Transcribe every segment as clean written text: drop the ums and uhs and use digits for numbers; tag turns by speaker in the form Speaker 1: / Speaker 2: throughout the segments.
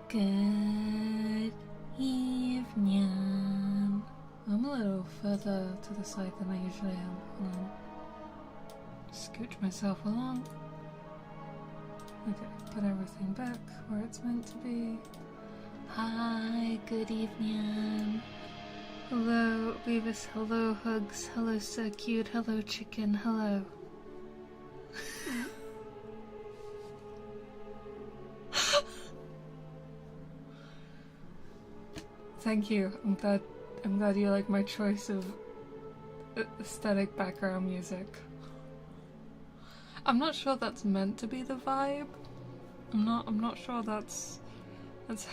Speaker 1: Good evening. I'm a little further to the side than I usually am. Hold on. Scooch myself along. Okay, put everything back where it's meant to be. Hi, good evening. Hello, Beavis. Hello, Hugs. Hello, so cute. Hello, chicken. Hello. Thank you. I'm glad you like my choice of aesthetic background music. I'm not sure that's meant to be the vibe. I'm not sure that's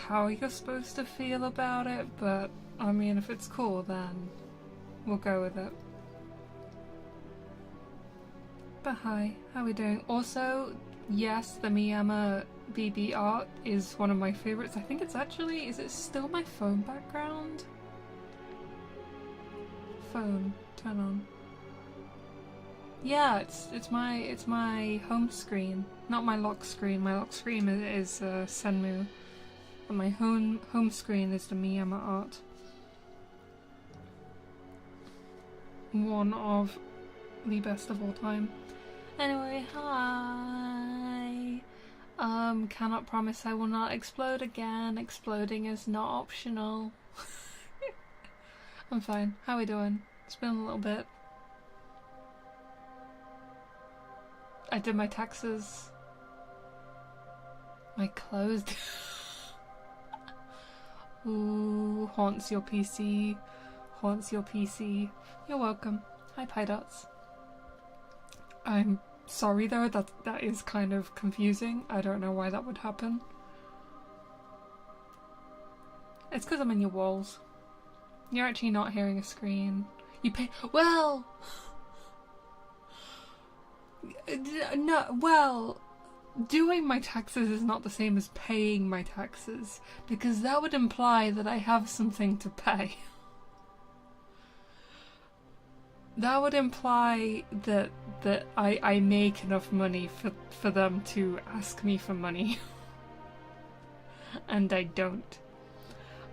Speaker 1: how you're supposed to feel about it, but I mean, if it's cool, then we'll go with it. But hi, how we doing? Also, yes, the Miyama BB art is one of my favorites. I think it's actually, is it still my phone background? Phone, turn on. Yeah, it's my home screen, not my lock screen. My lock screen is Senmu, but my home screen is the Miyama art. One of the best of all time. Anyway, hi. Cannot promise I will not explode again. Exploding is not optional. I'm fine. How are we doing? It's been a little bit. I did my taxes. My clothes. Ooh, haunts your PC. Haunts your PC. You're welcome. Hi, PyDots. I'm sorry though, that is kind of confusing. I don't know why that would happen. It's because I'm in your walls. You're actually not hearing a screen. You pay. Well! No, well, doing my taxes is not the same as paying my taxes, because that would imply that I have something to pay. That would imply that I make enough money for them to ask me for money. And I don't.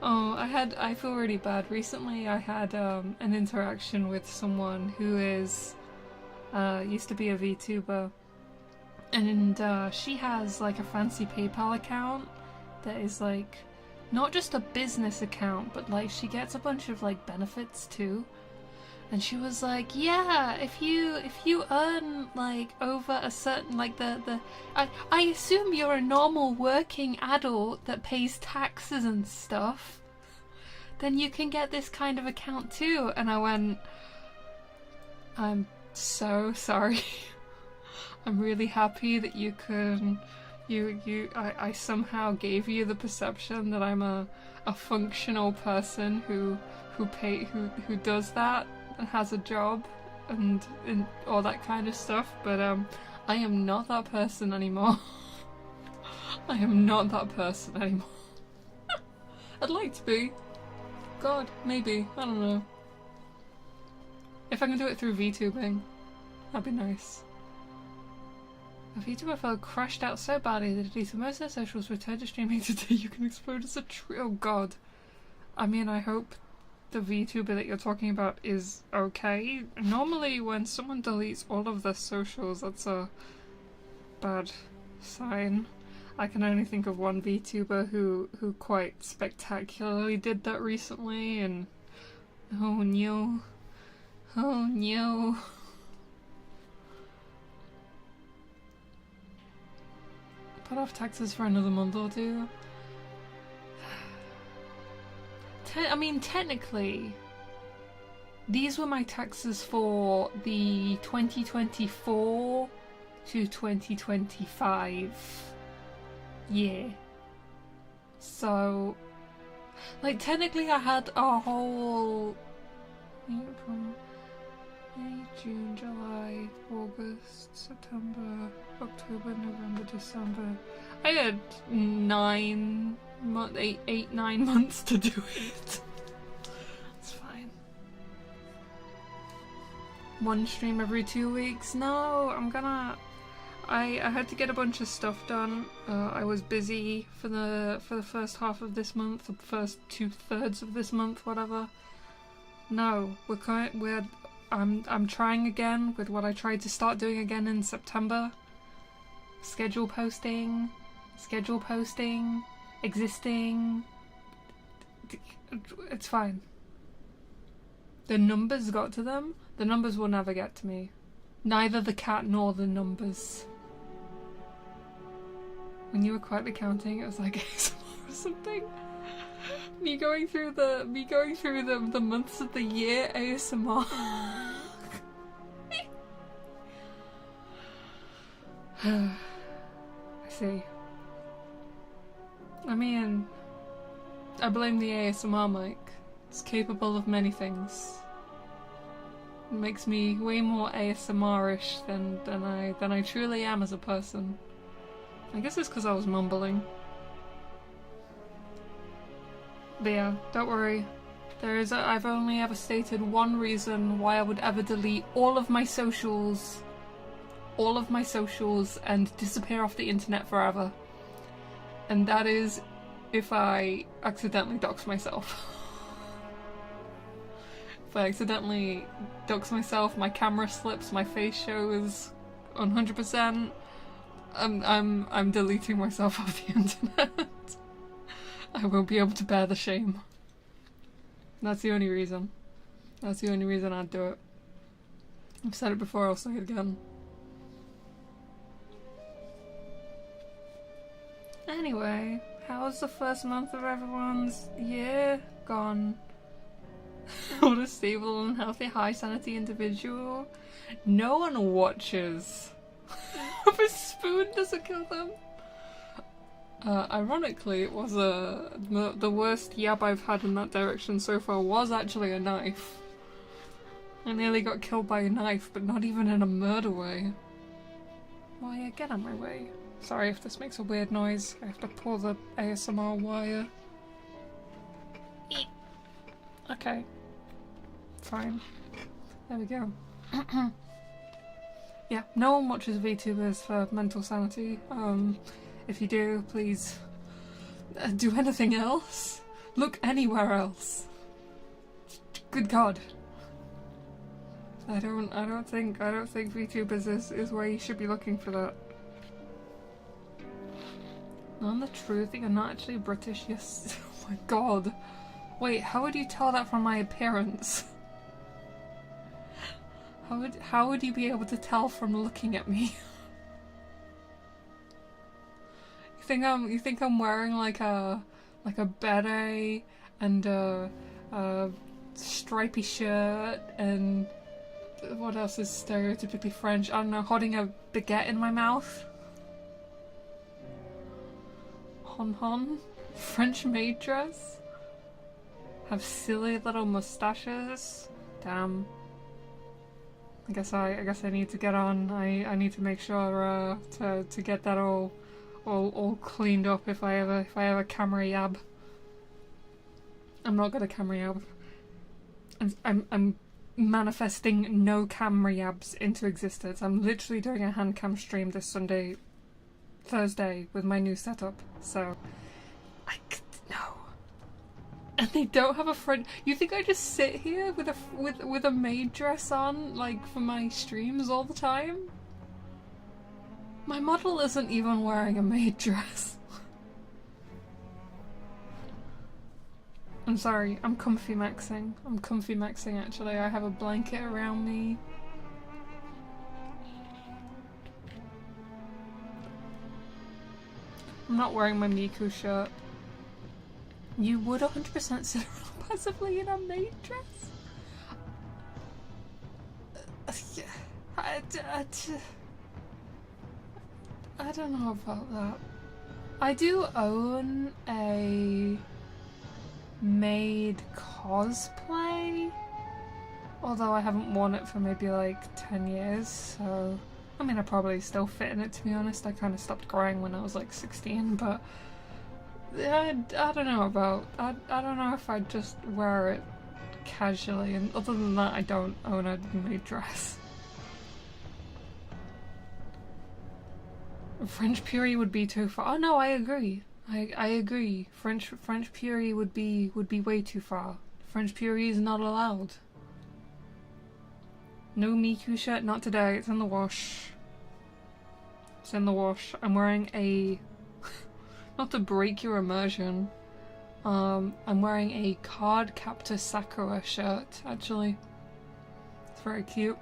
Speaker 1: Oh, I feel really bad. Recently I had an interaction with someone who is used to be a VTuber, and she has like a fancy PayPal account that is like not just a business account, but like she gets a bunch of like benefits too. And she was like, yeah, if you earn like over a certain, like I assume you're a normal working adult that pays taxes and stuff, then you can get this kind of account too. And I went, I'm so sorry. I'm really happy that you can, I somehow gave you the perception that I'm a functional person who does that and has a job and all that kind of stuff, but I am not that person anymore. I am not that person anymore. I'd like to be. God, maybe. I don't know. If I can do it through VTubing, that'd be nice. A VTuber fellow crashed out so badly that it deleted most of their socials, returned to streaming today. You can explode as a tree. Oh god. I mean, I hope the VTuber that you're talking about is okay. Normally when someone deletes all of their socials, that's a bad sign. I can only think of one VTuber who quite spectacularly did that recently, and oh no. Oh no. Put off taxes for another month or two. I mean, technically, these were my taxes for the 2024 to 2025 year. So, like, technically I had a whole April, May, June, July, August, September, October, November, December. I had 9 months to do it. It's fine. One stream every 2 weeks? No, I had to get a bunch of stuff done. I was busy for the first half of this month, the first 2/3 of this month, whatever. No, I'm trying again with what I tried to start doing again in September. Schedule posting, existing. It's fine. The numbers got to them. The numbers will never get to me. Neither the cat nor the numbers. When you were quietly counting, it was like ASMR or something. Me going through the months of the year ASMR. I see. I mean, I blame the ASMR mic. It's capable of many things. It makes me way more ASMR-ish than I truly am as a person. I guess it's because I was mumbling. But yeah, don't worry. I've only ever stated one reason why I would ever delete all of my socials, and disappear off the internet forever. And that is if I accidentally dox myself. If I accidentally dox myself, my camera slips, my face shows 100%, I'm deleting myself off the internet. I won't be able to bear the shame. That's the only reason. That's the only reason I'd do it. I've said it before, I'll say it again. Anyway, how's the first month of everyone's year gone? What a stable and healthy, high sanity individual. No one watches. If a spoon doesn't kill them. Ironically, it was the worst yab I've had in that direction so far was actually a knife. I nearly got killed by a knife, but not even in a murder way. Wire, get on my way. Sorry if this makes a weird noise. I have to pull the ASMR wire. Okay. Fine. There we go. Yeah, no one watches VTubers for mental sanity. If you do, please do anything else. Look anywhere else. Good God. I don't think VTubers is where you should be looking for that. Knowing the truth that you're not actually British, yes. Oh my God. Wait, how would you tell that from my appearance? How would you be able to tell from looking at me? You think I'm wearing like a beret and a stripy shirt and what else is stereotypically French? I don't know, holding a baguette in my mouth. Hon. French maid dress. Have silly little mustaches. Damn. I guess I need to get on. I need to make sure to get that all cleaned up if I ever camera yab. I'm not gonna camera yab. I'm manifesting no camera yabs into existence. I'm literally doing a hand cam stream this Thursday with my new setup. So no. And they don't have a front. You think I just sit here with a maid dress on, like, for my streams all the time? My model isn't even wearing a maid dress. I'm sorry, I'm comfy maxing. Actually. I have a blanket around me. I'm not wearing my Miku shirt. You would 100% sit around passively in a maid dress? I don't know about that. I do own a maid cosplay, although I haven't worn it for maybe like 10 years, so I mean I probably still fit in it, to be honest. I kind of stopped growing when I was like 16, but I don't know about, I don't know if I'd just wear it casually, and other than that I don't own a maid dress. French puree would be too far. Oh no, I agree. I agree. French puree would be way too far. French puree is not allowed. No Miku shirt, not today. It's in the wash. It's in the wash. I'm wearing a not to break your immersion. I'm wearing a Card Captor Sakura shirt, actually. It's very cute.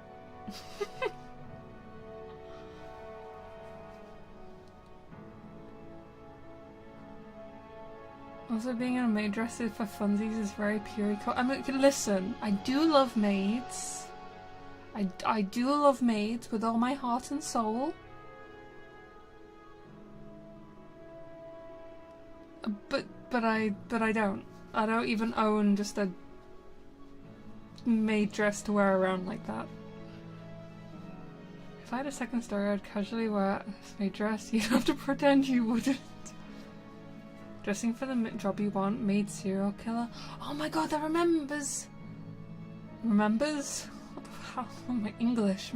Speaker 1: Also, being in a maid dress for funsies is very pure. I mean, listen, I do love maids. I do love maids with all my heart and soul. But I don't. I don't even own just a maid dress to wear around like that. If I had a second story, I'd casually wear a maid dress. You'd have to pretend you wouldn't. Dressing for the job you want, maid serial killer. Oh my god, that remembers. Remembers? What the hell? Oh, my English.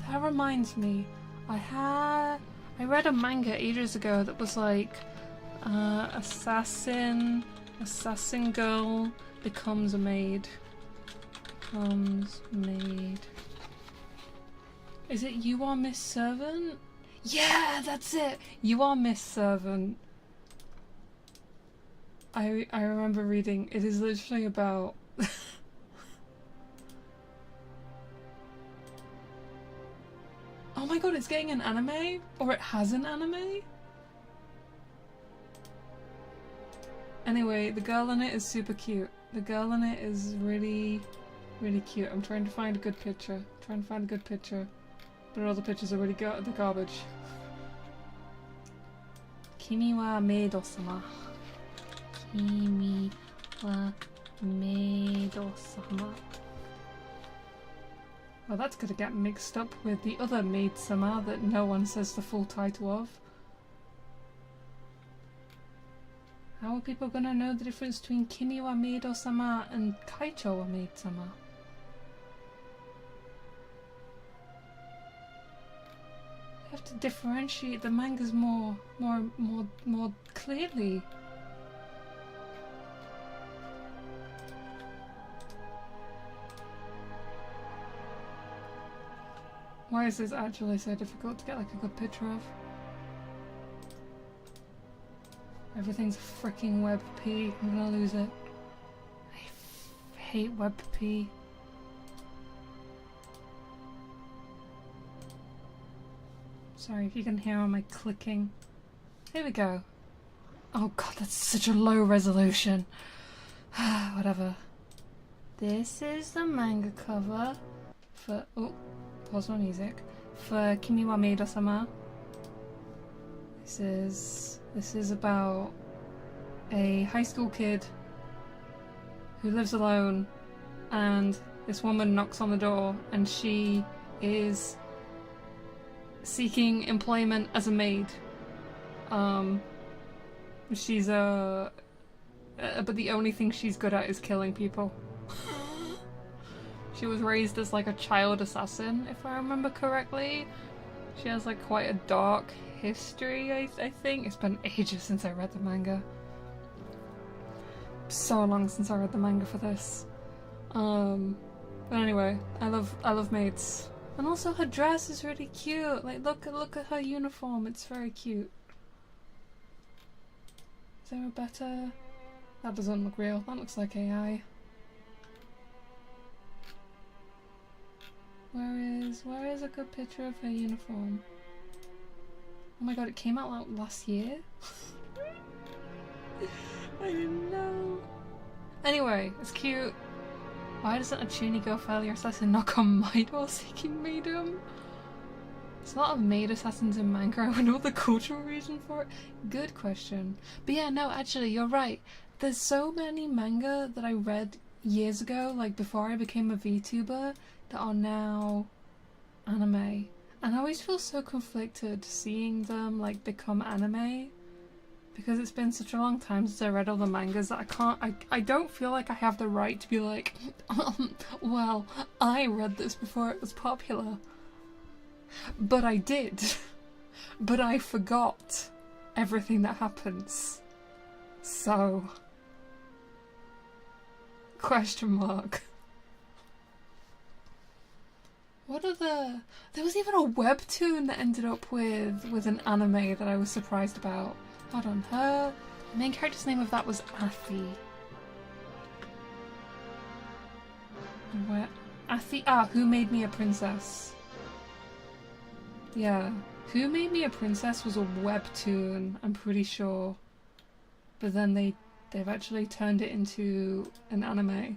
Speaker 1: That reminds me. I read a manga ages ago that was like, assassin girl becomes a maid. Is it You Are Miss Servant? Yeah, that's it! You Are Miss Servant. I remember reading, it is literally about oh my god, it's getting an anime? Or it has an anime? Anyway, the girl in it is super cute. The girl in it is really, really cute. I'm trying to find a good picture. But all the pictures are really the garbage. Kimi wa maid-sama. Kimi wa maid-sama. Well, that's gonna get mixed up with the other Maid-sama that no one says the full title of. How are people gonna know the difference between Kimi wa Meido-sama and Kaicho wa Maid-sama? You have to differentiate the mangas more clearly. Why is this actually so difficult to get like a good picture of? Everything's freaking WebP. I'm gonna lose it. I hate WebP. Sorry if you can hear all my clicking. Here we go. Oh god, that's such a low resolution. Whatever. This is the manga cover for... Oh, pause my music. For Kimi wa Meido-sama. This is about a high school kid who lives alone, and this woman knocks on the door and she is seeking employment as a maid. She's but the only thing she's good at is killing people. She was raised as like a child assassin, if I remember correctly. She has like quite a dark history, I think. It's been ages since I read the manga. So long since I read the manga for this. But anyway, I love maids. And also her dress is really cute. Like look at her uniform, it's very cute. Is there a better? That doesn't look real. That looks like AI. Where is a good picture of her uniform? Oh my god, it came out like last year? I didn't know. Anyway, it's cute. Why doesn't a Chunigo failure assassin knock on my door seeking maidom? There's a lot of maid assassins in manga. I know the cultural reason for it. Good question. But yeah, no, actually, you're right. There's so many manga that I read years ago, like before I became a VTuber, that are now anime. And I always feel so conflicted seeing them like become anime, because it's been such a long time since I read all the mangas that I don't feel like I have the right to be like, well, I read this before it was popular. But I did. But I forgot everything that happens. So... question mark. What are the... There was even a webtoon that ended up with an anime that I was surprised about. Hold on, the main character's name of that was Athi. Where? Athi? Ah, Who Made Me a Princess. Yeah. Who Made Me a Princess was a webtoon, I'm pretty sure. But then they've actually turned it into an anime.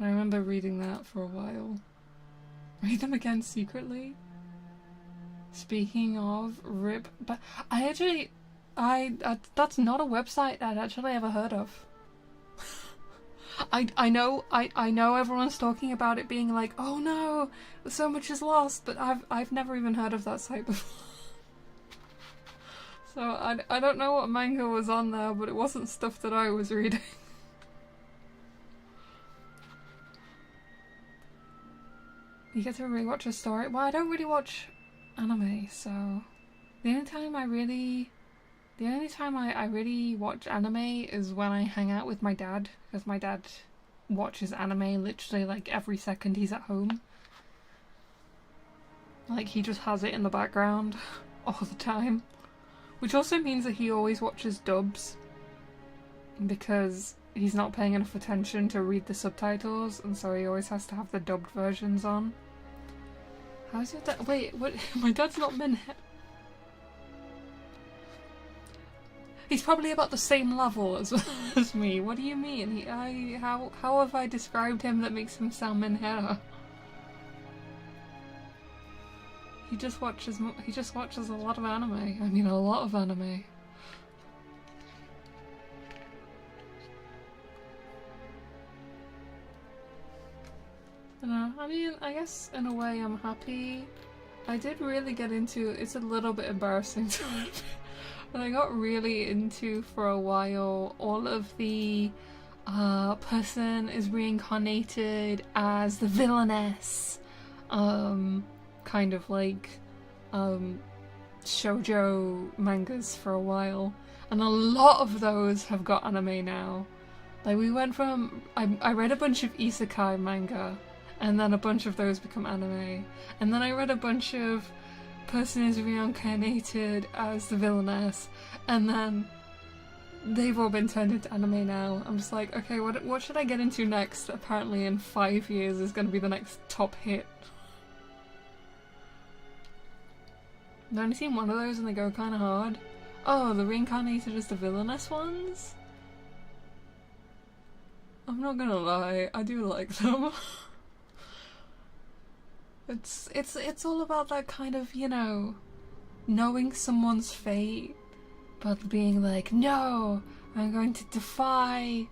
Speaker 1: I remember reading that for a while. Read them again secretly? Speaking of RIP, but that's not a website I'd actually ever heard of. I know everyone's talking about it being like, oh no, so much is lost, but I've never even heard of that site before. So I don't know what manga was on there, but it wasn't stuff that I was reading. You get to rewatch a story? Well, I don't really watch anime, so the only time I really watch anime is when I hang out with my dad, because my dad watches anime literally like every second he's at home. Like he just has it in the background all the time, which also means that he always watches dubs because he's not paying enough attention to read the subtitles, and so he always has to have the dubbed versions on. How's your dad? Wait, what? My dad's not Minhet. He's probably about the same level as me. What do you mean? How have I described him that makes him sound Minhera? He just watches a lot of anime. I mean, a lot of anime. I mean, I guess in a way I'm happy. I did really get into, it's a little bit embarrassing to admit, but I got really into for a while all of the person is reincarnated as the villainess, kind of like shoujo mangas for a while, and a lot of those have got anime now. Like we went from, I read a bunch of isekai manga, and then a bunch of those become anime, and then I read a bunch of person is reincarnated as the villainess, and then they've all been turned into anime now. I'm just like, okay, what should I get into next? Apparently in 5 years is going to be the next top hit. I've only seen one of those and they go kind of hard. Oh, the reincarnated as the villainess ones? I'm not gonna lie, I do like them. It's all about that kind of, you know, knowing someone's fate, but being like, no, I'm going to defy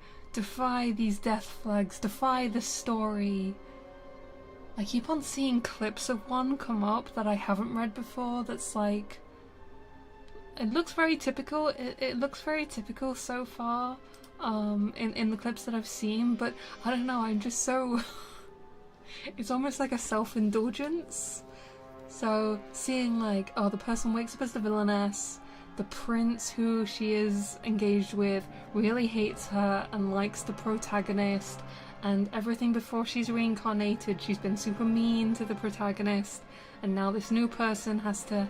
Speaker 1: these death flags, defy the story. I keep on seeing clips of one come up that I haven't read before that's like, it looks very typical, it looks very typical so far, in the clips that I've seen, but I don't know, I'm just so... It's almost like a self-indulgence. So seeing like, oh, the person wakes up as the villainess, the prince who she is engaged with really hates her and likes the protagonist, and everything before she's reincarnated, she's been super mean to the protagonist, and now this new person has to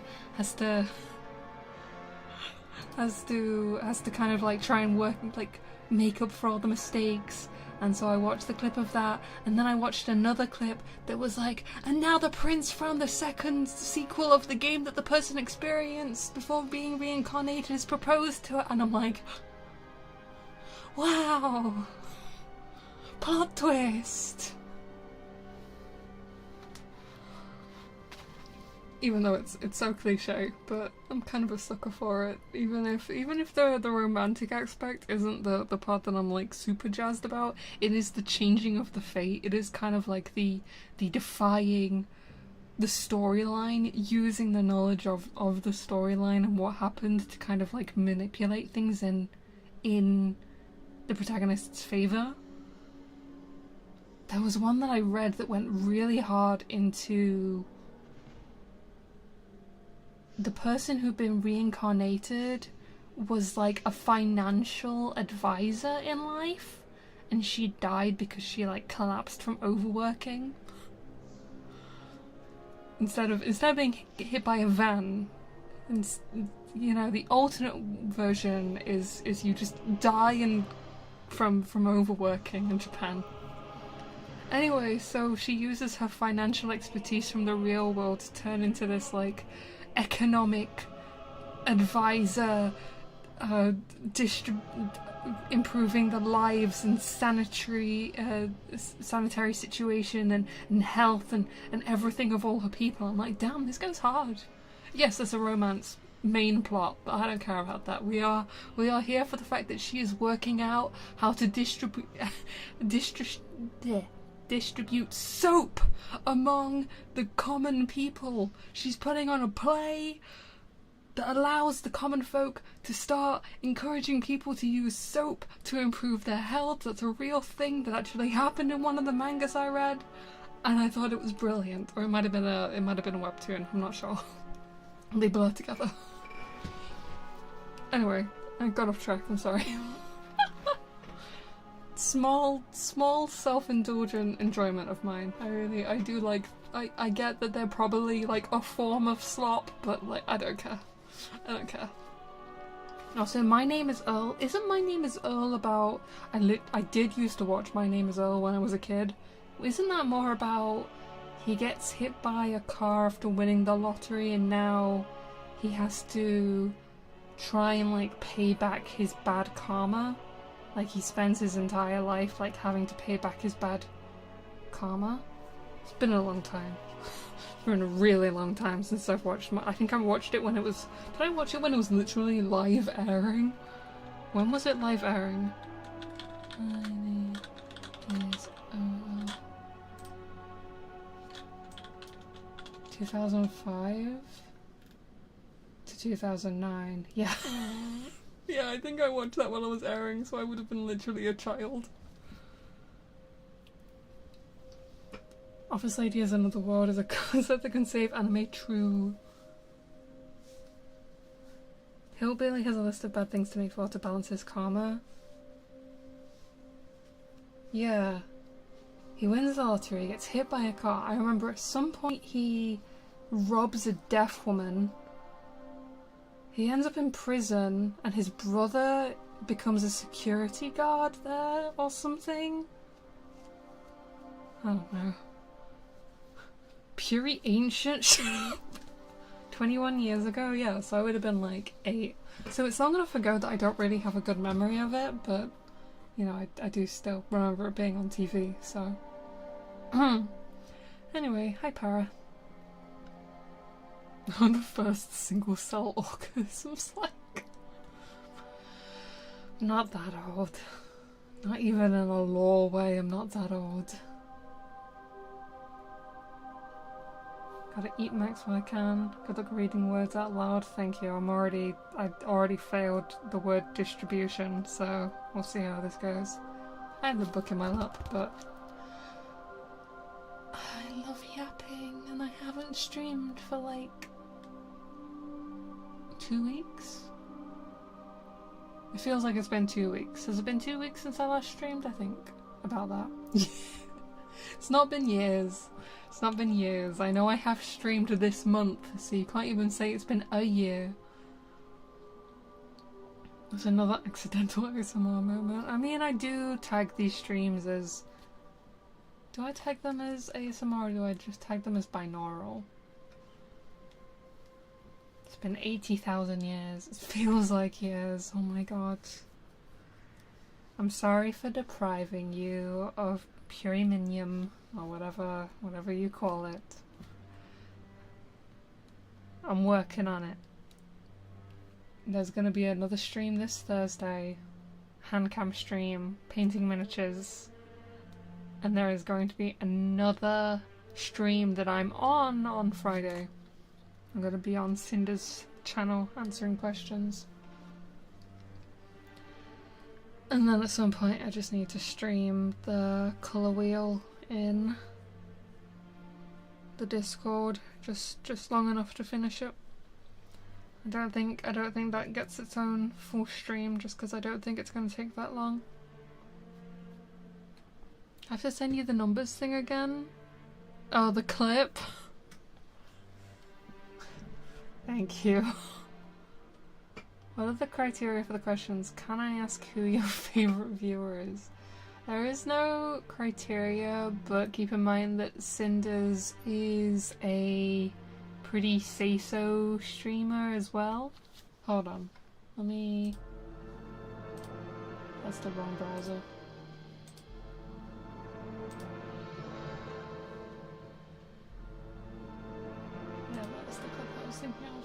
Speaker 1: kind of like try and work, like make up for all the mistakes. And so I watched the clip of that, and then I watched another clip that was like, and now the prince from the second sequel of the game that the person experienced before being reincarnated has proposed to her, and I'm like, wow, plot twist. Even though it's so cliche, but I'm kind of a sucker for it. Even if the romantic aspect isn't the part that I'm like super jazzed about, it is the changing of the fate. It is kind of like the defying the storyline, using the knowledge of the storyline and what happened to kind of like manipulate things in the protagonist's favor. There was one that I read that went really hard into the person who'd been reincarnated was like a financial advisor in life, and she died because she like collapsed from overworking. Instead of being hit by a van, and you know, the alternate version is you just die from overworking in Japan. Anyway, so she uses her financial expertise from the real world to turn into this like economic advisor, improving the lives and sanitary situation and health and everything of all her people. I'm like, damn, this goes hard. Yes, there's a romance main plot, but I don't care about that. We are here for the fact that she is working out how to distribute soap among the common people. She's putting on a play that allows the common folk to start encouraging people to use soap to improve their health. That's a real thing that actually happened in one of the mangas I read, and I thought it was brilliant. Or it might have been a webtoon, I'm not sure. They blur together. Anyway, I got off track, I'm sorry. Small self-indulgent enjoyment of mine. I do like, I get that they're probably like a form of slop, but like, I don't care. Also, My Name is Earl. Isn't My Name is Earl about, I did used to watch My Name is Earl when I was a kid. Isn't that more about he gets hit by a car after winning the lottery and now he has to try and like pay back his bad karma? Like, he spends his entire life, like, having to pay back his bad karma. It's been a long time. It's been a really long time since I've watched I think I watched it when it was... Did I watch it when it was literally live airing? When was it live airing? My name is 2005 to 2009. Yeah. Yeah, I think I watched that when I was airing, so I would have been literally a child. Office Lady is Another World is a concept that can save anime. True. Hillbilly has a list of bad things to make for to balance his karma. Yeah. He wins the lottery, gets hit by a car. I remember at some point he robs a deaf woman. He ends up in prison, and his brother becomes a security guard there or something. I don't know. Puri Ancient 21 years ago, yeah, so I would have been like 8. So it's long enough ago that I don't really have a good memory of it, but, you know, I do still remember it being on TV, so. Anyway, hi Para. On the first single cell organisms, like. I'm not that old. Not even in a lore way, I'm not that old. Gotta eat max when I can. Good luck reading words out loud. Thank you. I already failed the word distribution, so we'll see how this goes. I have the book in my lap, but I love yapping, and I haven't streamed for like 2 weeks. It feels like it's been 2 weeks. Has it been 2 weeks since I last streamed? I think about that. It's not been years. It's not been years. I know I have streamed this month, so you can't even say it's been a year. There's another accidental ASMR moment. I mean, I do tag these streams as... Do I tag them as ASMR or do I just tag them as binaural? It's been 80,000 years. It feels like years. Oh my god. I'm sorry for depriving you of Puriminium, or whatever you call it. I'm working on it. There's gonna be another stream this Thursday. Handcam stream, painting miniatures. And there is going to be another stream that I'm on Friday. I'm gonna be on Cinder's channel answering questions. And then at some point I just need to stream the colour wheel in the Discord, just long enough to finish it. I don't think that gets its own full stream, just because I don't think it's going to take that long. I have to send you the numbers thing again. Oh, the clip. Thank you. What are the criteria for the questions? Can I ask who your favourite viewer is? There is no criteria, but keep in mind that Cinders is a pretty say-so streamer as well. Hold on. Let me... That's the wrong browser. Yeah, that's the clip I was thinking of.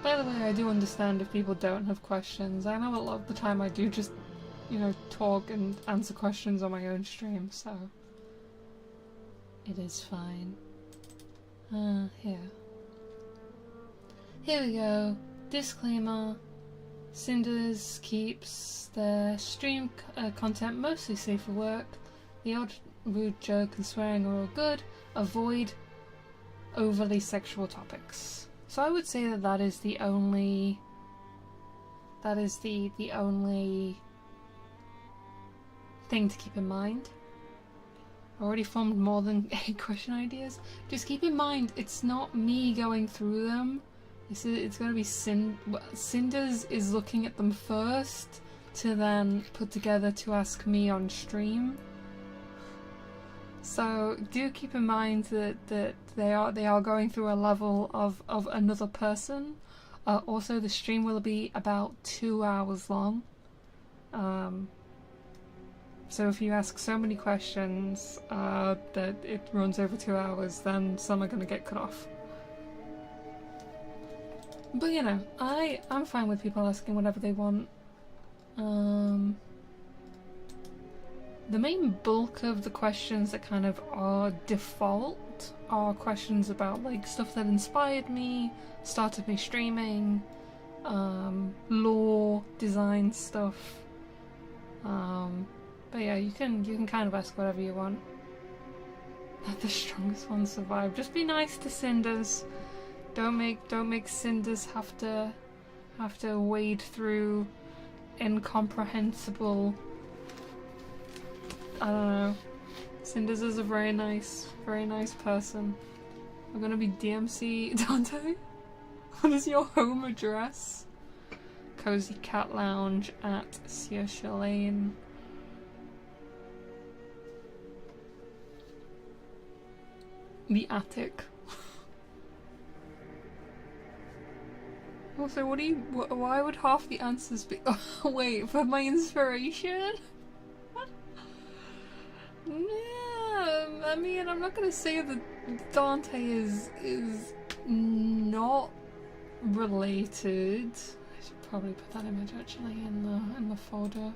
Speaker 1: By the way, I do understand if people don't have questions. I know a lot of the time I do just, you know, talk and answer questions on my own stream, so it is fine. Here. Here we go. Disclaimer. Cinders keeps their stream content mostly safe for work. The odd rude joke and swearing are all good. Avoid overly sexual topics. So I would say that that is the only thing to keep in mind. I already formed more than 8 question ideas. Just keep in mind, it's not me going through them. It's going to be Cinders is looking at them first to then put together to ask me on stream. So do keep in mind that they are going through a level of another person. Also, the stream will be about 2 hours long. So if you ask so many questions that it runs over 2 hours, then some are going to get cut off. But you know, I'm fine with people asking whatever they want. the main bulk of the questions that kind of are default are questions about like stuff that inspired me, started me streaming, lore, design stuff. But yeah, you can kind of ask whatever you want. Let the strongest one survive. Just be nice to Cinders. Don't make Cinders have to wade through incomprehensible. I don't know. Cinders is a very nice person. I'm gonna be DMC Dante. What is your home address? Cozy Cat Lounge at Saoirse Lane. The attic. Also, why would half the answers be- oh, wait, for my inspiration? Yeah, I mean, I'm not gonna say that Dante is not related. I should probably put that image actually in the folder.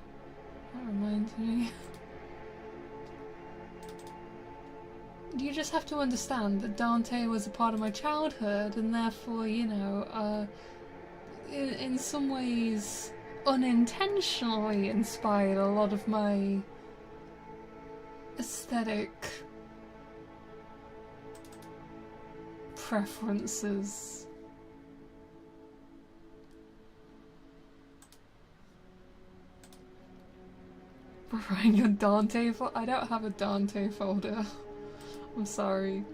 Speaker 1: That reminds me. You just have to understand that Dante was a part of my childhood, and therefore, you know, in some ways, unintentionally inspired a lot of my aesthetic preferences. Writing a Dante folder? I don't have a Dante folder. I'm sorry.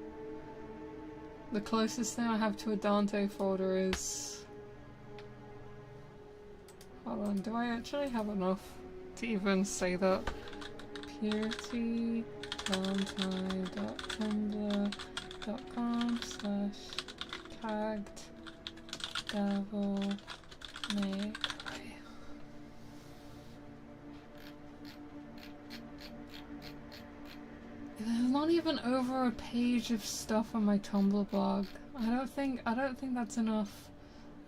Speaker 1: The closest thing I have to a Dante folder is... Hold on, do I actually have enough to even say that? purity.tumblr.com/tagged-devil-may-cry. There's not even over a page of stuff on my Tumblr blog. I don't think that's enough.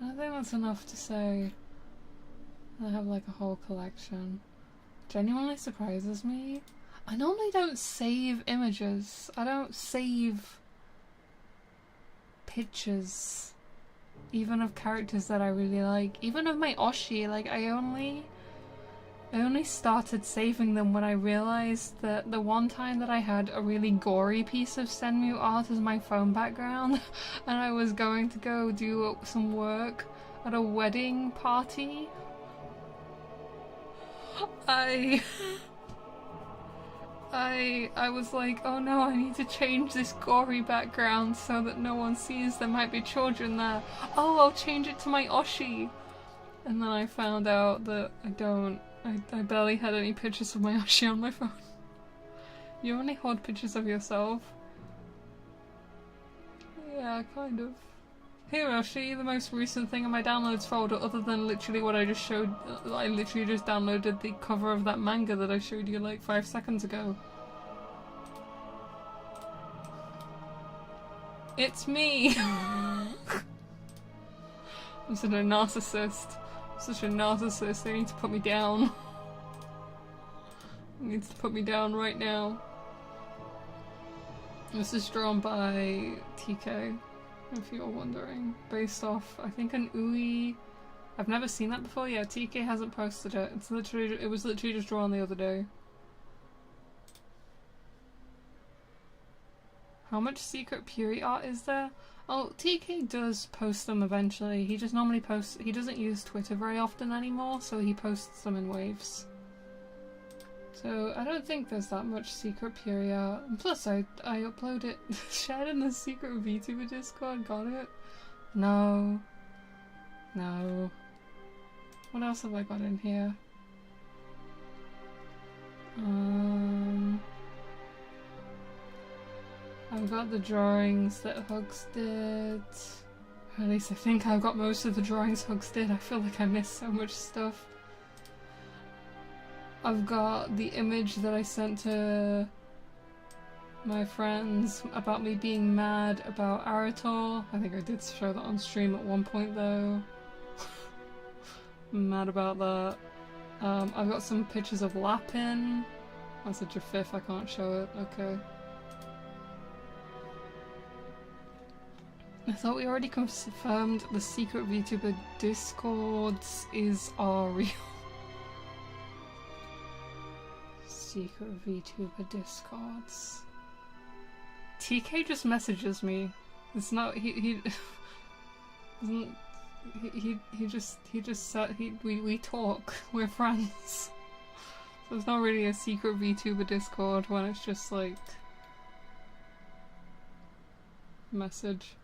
Speaker 1: I don't think that's enough to say I have like a whole collection. Genuinely surprises me. I normally don't save images. I don't save pictures. Even of characters that I really like. Even of my Oshi, like I only started saving them when I realized that the one time that I had a really gory piece of Senmu art as my phone background and I was going to go do some work at a wedding party, I was like, oh no, I need to change this gory background so that no one sees there might be children there. Oh, I'll change it to my Oshi. And then I found out that I barely had any pictures of my Oshi on my phone. You only hold pictures of yourself? Yeah, kind of. Here, Oshi, the most recent thing in my downloads folder, other than literally what I just showed. I literally just downloaded the cover of that manga that I showed you like 5 seconds ago. It's me! I'm such a narcissist. Such a narcissist, they need to put me down. They need to put me down right now. This is drawn by TK, if you're wondering. Based off, I think, an Ui. I've never seen that before. Yeah, TK hasn't posted it. It was literally just drawn the other day. How much secret Puri art is there? Oh, TK does post them eventually. He just normally posts. He doesn't use Twitter very often anymore, so he posts them in waves. So I don't think there's that much secret Puri art. And plus, I upload it, shared in the secret VTuber Discord. Got it? No. No. What else have I got in here? I've got the drawings that Hugs did. Or at least I think I've got most of the drawings Hugs did. I feel like I missed so much stuff. I've got the image that I sent to my friends about me being mad about Aratol. I think I did show that on stream at one point though. I'm mad about that. I've got some pictures of Lapin. Message of 5th, I can't show it. Okay. I thought we already confirmed the secret VTuber Discords are real. Secret VTuber Discords. TK just messages me. It's not he just said we talk. We're friends. So it's not really a secret VTuber Discord when it's just like message.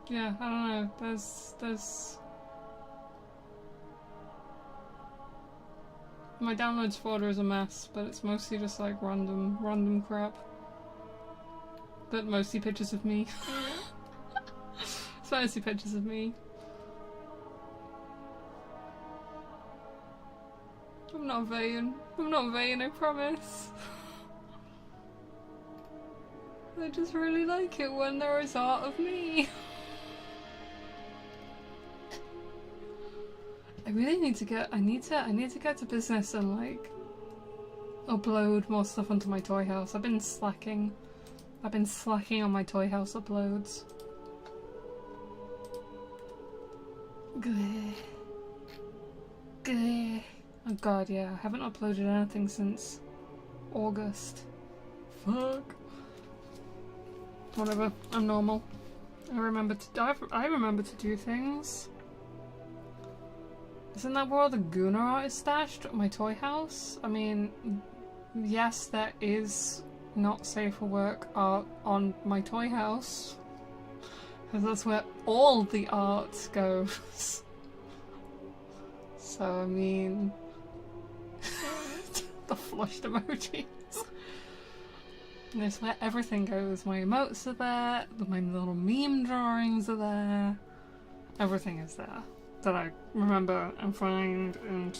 Speaker 1: Yeah, I don't know. There's my downloads folder is a mess, but it's mostly just like random crap. But mostly pictures of me. It's mostly pictures of me. I'm not vain. I'm not vain, I promise. I just really like it when there is art of me. I really need to get I need to get to business and like upload more stuff onto my toy house. I've been slacking on my toy house uploads. Oh god, yeah, I haven't uploaded anything since August. Fuck. Whatever, I'm normal. I remember to do things. Isn't that where all the Gooner art is stashed at my toy house? I mean, yes, there is not safe for work art on my toy house. Because that's where all the art goes. So, I mean... the flushed emojis. That's where everything goes. My emotes are there, my little meme drawings are there. Everything is there. That I remember and find and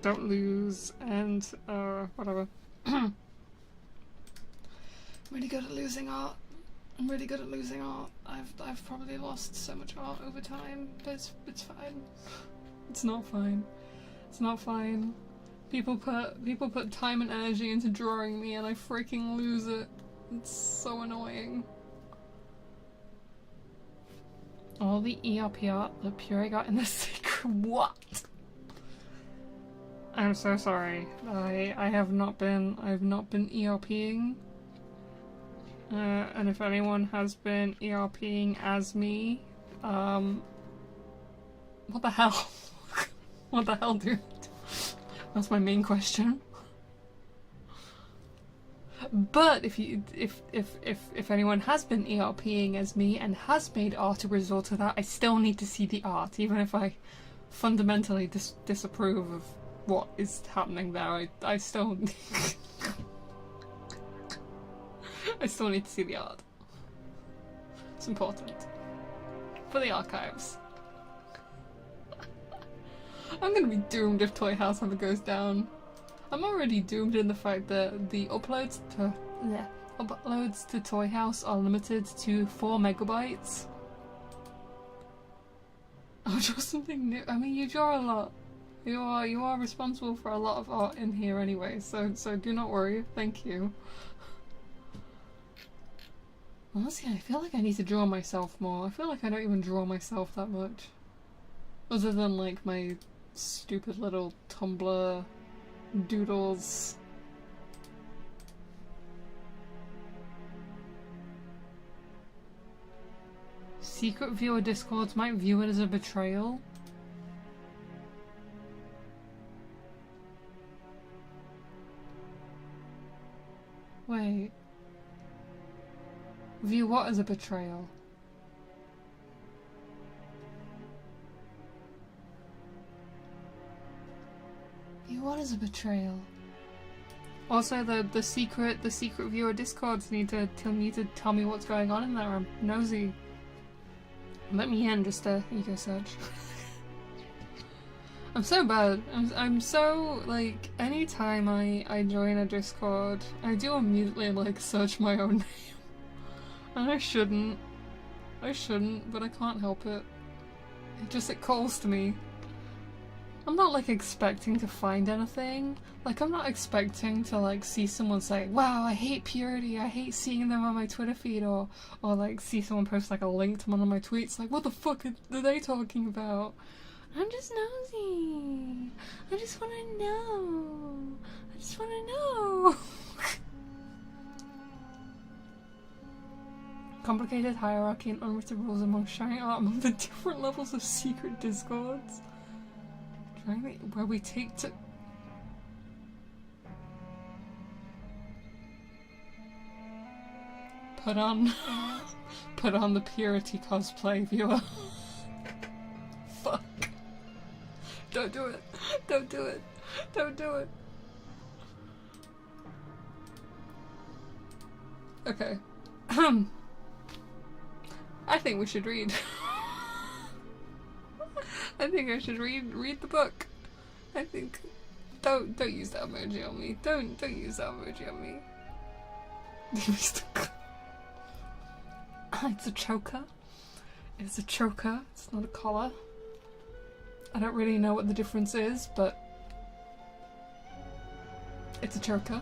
Speaker 1: don't lose and whatever. I'm really good at losing art. I'm really good at losing art. I've probably lost so much art over time, but it's fine. It's not fine. It's not fine. People put time and energy into drawing me and I freaking lose it. It's so annoying. All the ERP art that Puree got in the secret. What? I'm so sorry. I've not been ERPing. And if anyone has been ERPing as me, what the hell? What the hell, dude? That's my main question. But if anyone has been ERPing as me and has made art a result of that, I still need to see the art, even if I fundamentally disapprove of what is happening there. I still I still need to see the art. It's important for the archives. I'm gonna be doomed if Toy House ever goes down. I'm already doomed in the fact that the uploads to Toy House are limited to 4 megabytes. I'll draw something new. I mean, you draw a lot. You are responsible for a lot of art in here anyway, so do not worry. Thank you. Honestly, I feel like I need to draw myself more. I feel like I don't even draw myself that much. Other than like my stupid little Tumblr doodles. Secret viewer discords might view it as a betrayal. Wait. View what as a betrayal? View what as a betrayal? Also, the secret viewer discords need to tell me what's going on in there. I'm nosy. Let me in just to ego search. I'm so bad. I'm so like anytime I join a Discord, I do immediately like search my own name. And I shouldn't, but I can't help it. it calls to me. I'm not like expecting to find anything. Like I'm not expecting to like see someone say, wow, I hate purity, I hate seeing them on my Twitter feed, or like see someone post like a link to one of my tweets, like what the fuck are they talking about? I'm just nosy. I just wanna know. I just wanna know. Complicated hierarchy and unwritten rules among sharing art among the different levels of secret discords. Where we take to... Put on the purity cosplay, viewer. Fuck. Don't do it. Don't do it. Don't do it. Okay. I think we should read. I think I should read the book. I think don't use that emoji on me. Don't use that emoji on me. It's a choker. It's a choker. It's not a collar. I don't really know what the difference is, but it's a choker.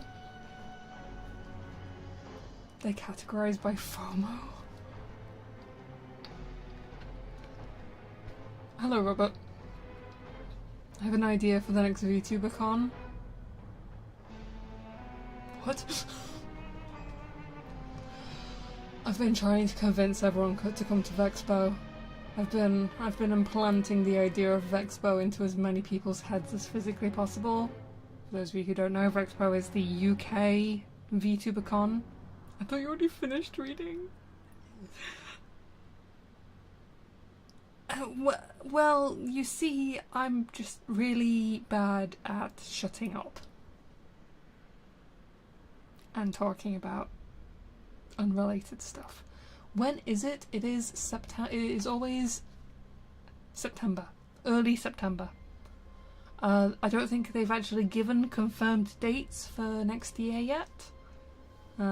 Speaker 1: They categorize by FOMO. Hello, Robert. I have an idea for the next VTuberCon. What? I've been trying to convince everyone to come to Vexpo. I've been implanting the idea of Vexpo into as many people's heads as physically possible. For those of you who don't know, Vexpo is the UK VTuberCon. I thought you already finished reading. Well, you see, I'm just really bad at shutting up and talking about unrelated stuff. When is it? It is September. It is always September, early September. I don't think they've actually given confirmed dates for next year yet.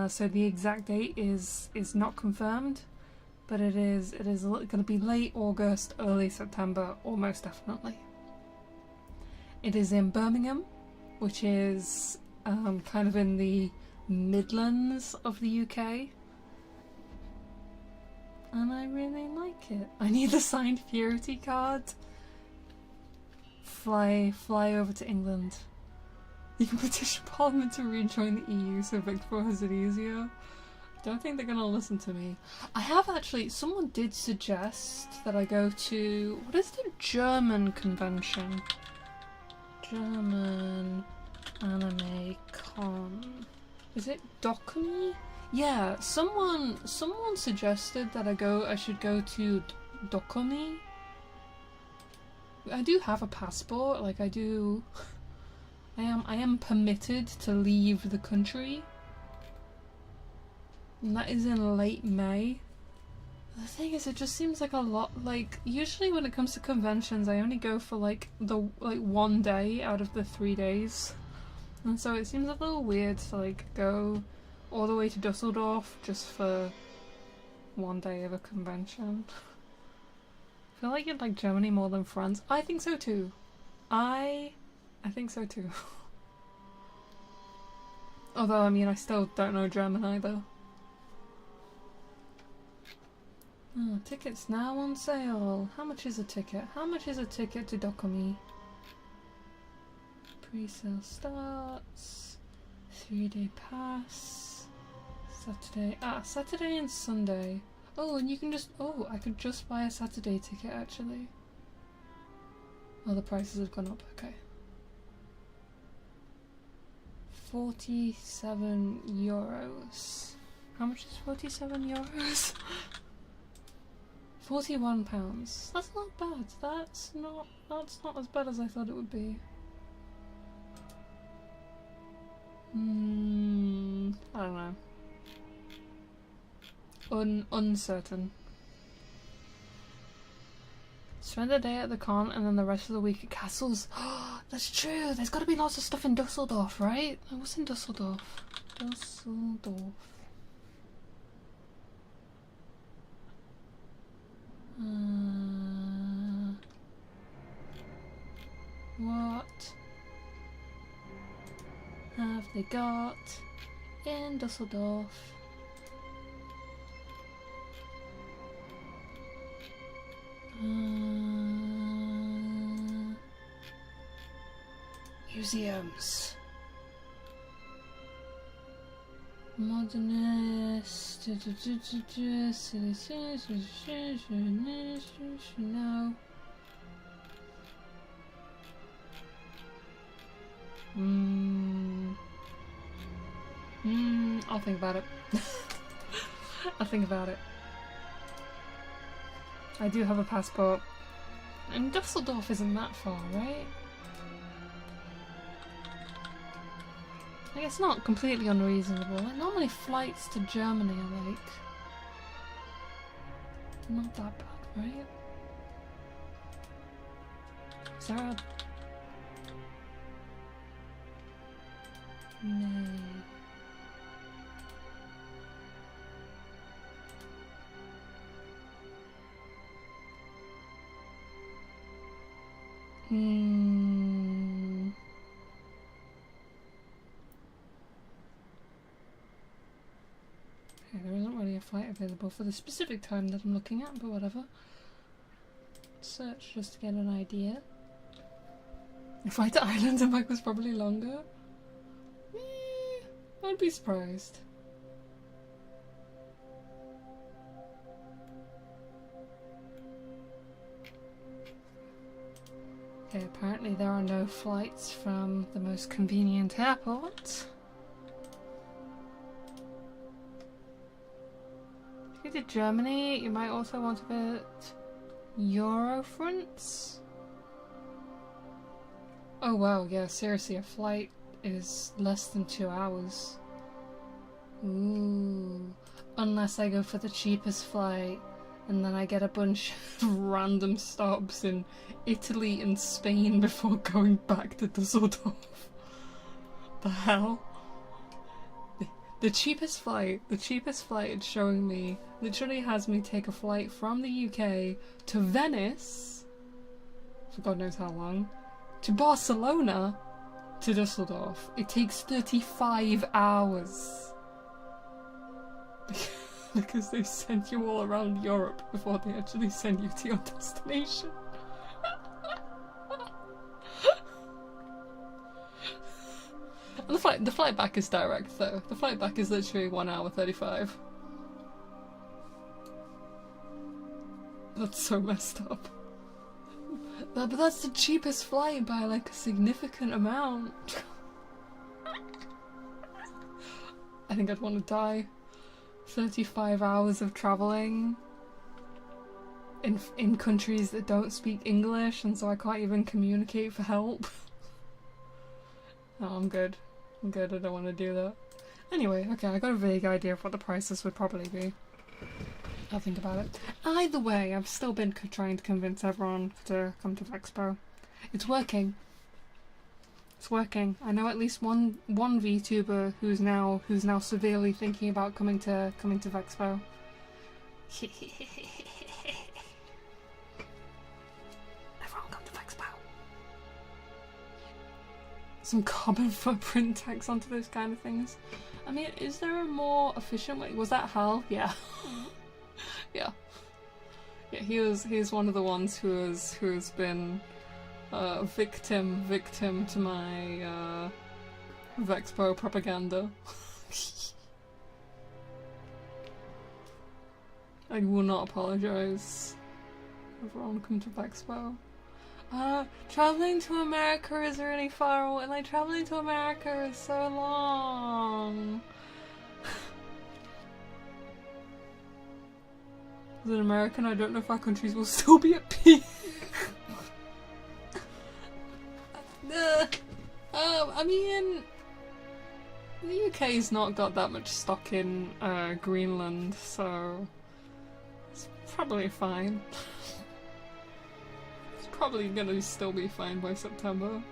Speaker 1: So the exact date is not confirmed. But it is going to be late August, early September, almost definitely. It is in Birmingham, which is kind of in the Midlands of the UK. And I really like it. I need the signed purity card. Fly over to England. You can petition Parliament to rejoin the EU so Victor has it easier. Don't think they're gonna listen to me. I have actually, someone did suggest that I go to, what is the German convention? German Anime Con. Is it Dokumi? Yeah, someone suggested that I should go to Dokumi. I do have a passport, like I am permitted to leave the country. And that is in late May. The thing is, it just seems like a lot. Like usually when it comes to conventions, I only go for like one day out of the 3 days, and so it seems a little weird to like go all the way to Dusseldorf just for one day of a convention. I feel like you'd like Germany more than France. I think so too. I think so too. Although I mean, I still don't know German either. Oh, tickets now on sale. How much is a ticket? How much is a ticket to Dokumi? Pre-sale starts. 3-day pass. Saturday and Sunday. Oh, and you can just... Oh, I could just buy a Saturday ticket actually. Oh, the prices have gone up. Okay. 47 euros. How much is 47 euros? £41. That's not bad. That's not as bad as I thought it would be. I don't know. Uncertain. Spend a day at the con and then the rest of the week at castles. That's true. There's got to be lots of stuff in Dusseldorf, right? What's in Dusseldorf? Dusseldorf. they got in Dusseldorf? Museums. Modernist. No. I'll think about it. I'll think about it. I do have a passport. And Dusseldorf isn't that far, right? Like, it's not completely unreasonable. Like, normally flights to Germany are like not that bad, right? Is there a no. Okay, there isn't really a flight available for the specific time that I'm looking at, but whatever. Search just to get an idea. The flight to Ireland and back was probably longer. I'd be surprised. Okay, apparently there are no flights from the most convenient airport. If you did Germany, you might also want to visit Eurofronts. Oh wow, yeah, seriously, a flight is less than 2 hours. Ooh. Unless I go for the cheapest flight and then I get a bunch of random stops in Italy and Spain before going back to Dusseldorf. The hell? The cheapest flight it's showing me literally has me take a flight from the UK to Venice for God knows how long, to Barcelona, to Dusseldorf. It takes 35 hours. Because they send you all around Europe before they actually send you to your destination. And the flight back is direct though. The flight back is literally 1 hour 35. That's so messed up. But that's the cheapest flight by like a significant amount. I think I'd want to die. 35 hours of travelling in countries that don't speak English, and so I can't even communicate for help. No, I'm good. I'm good, I don't want to do that. Anyway, okay, I got a vague idea of what the prices would probably be. I'll think about it. Either way, I've still been trying to convince everyone to come to Vexpo. It's working. It's working. I know at least one VTuber who's now severely thinking about coming to Vexpo. Everyone come to Vexpo. Some carbon footprint tax onto those kind of things. I mean, is there a more efficient way? Was that Hal? Yeah. Yeah. Yeah, he's one of the ones who's been victim to my Vexpo propaganda. I will not apologize. Everyone come to Vexpo. Traveling to America is really far away. Like, traveling to America is so long. As an American, I don't know if our countries will still be at peace. I mean, the UK's not got that much stock in Greenland, so it's probably fine. It's probably gonna still be fine by September.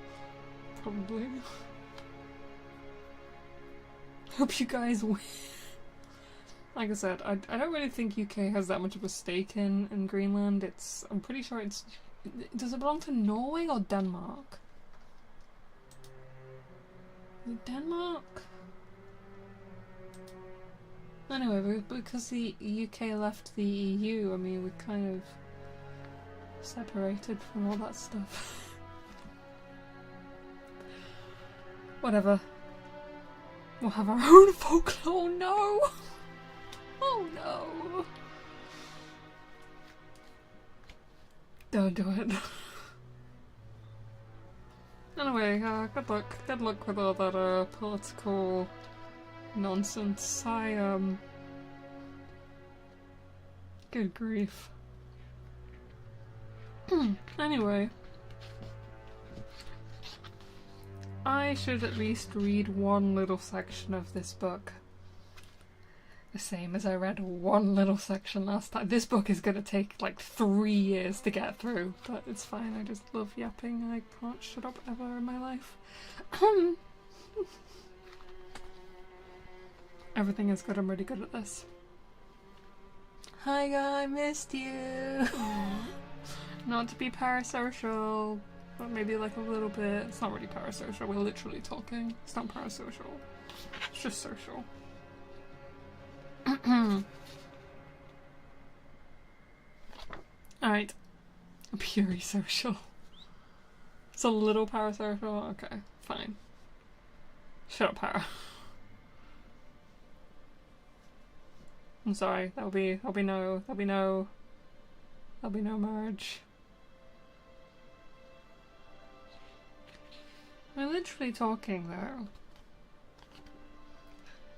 Speaker 1: Probably. Hope you guys win. Like I said, I don't really think UK has that much of a stake in Greenland. I'm pretty sure it's... Does it belong to Norway or Denmark? Denmark? Anyway, because the UK left the EU, I mean, we kind of separated from all that stuff. Whatever. We'll have our own folklore. Oh no! Oh no! Don't do it. Anyway, good luck. Good luck with all that political nonsense. Good grief. Anyway. I should at least read one little section of this book. The same as I read one little section last time. This book is gonna take like 3 years to get through, but it's fine. I just love yapping. I can't shut up ever in my life. Everything is good. I'm really good at this. Hi guy, I missed you. Not to be parasocial, but maybe like a little bit. It's not really parasocial. We're literally talking. It's not parasocial. It's just social. Alright. Purely social. It's a little parasocial. Okay, fine. Shut up, para. I'm sorry. There'll be no marriage. We're literally talking though.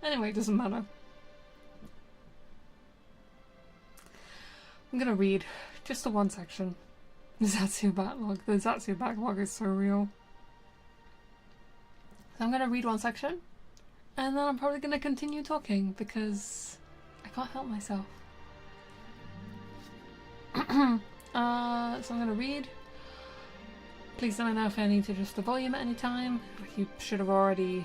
Speaker 1: Anyway, it doesn't matter. I'm gonna read just the one section. The Zatsu backlog. The Zatsu backlog is so real. So I'm gonna read one section, and then I'm probably gonna continue talking because I can't help myself. So I'm gonna read. Please let me know if I need to adjust the volume at any time. You should have already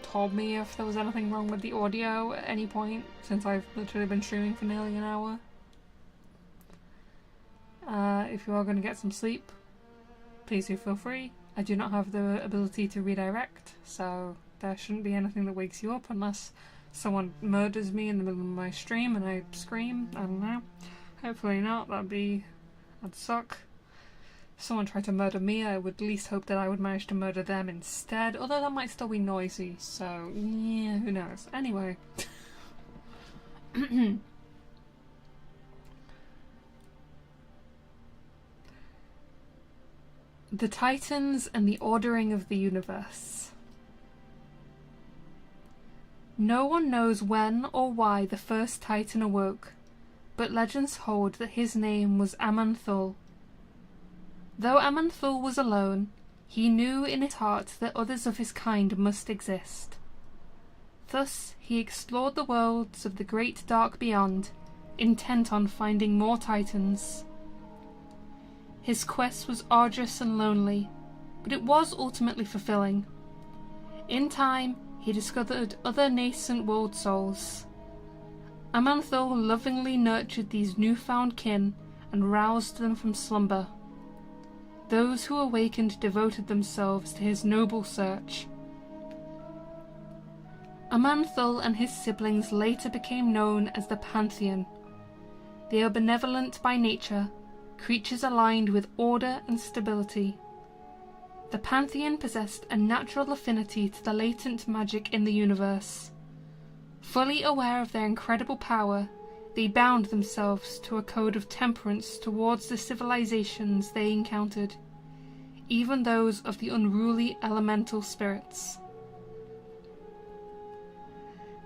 Speaker 1: told me if there was anything wrong with the audio at any point, since I've literally been streaming for nearly an hour. If you are going to get some sleep, please do feel free. I do not have the ability to redirect, so there shouldn't be anything that wakes you up unless someone murders me in the middle of my stream and I scream. I don't know. Hopefully not. That'd suck. If someone tried to murder me, I would at least hope that I would manage to murder them instead, although that might still be noisy, so yeah, who knows. Anyway. The Titans and the Ordering of the Universe. No one knows when or why the first Titan awoke, but legends hold that his name was Aman'Thul. Though Aman'Thul was alone, he knew in his heart that others of his kind must exist. Thus he explored the worlds of the great dark beyond, intent on finding more Titans. His quest was arduous and lonely, but it was ultimately fulfilling. In time, he discovered other nascent world souls. Aman'Thul lovingly nurtured these newfound kin and roused them from slumber. Those who awakened devoted themselves to his noble search. Aman'Thul and his siblings later became known as the Pantheon. They are benevolent by nature, creatures aligned with order and stability. The Pantheon possessed a natural affinity to the latent magic in the universe. Fully aware of their incredible power, they bound themselves to a code of temperance towards the civilizations they encountered, even those of the unruly elemental spirits.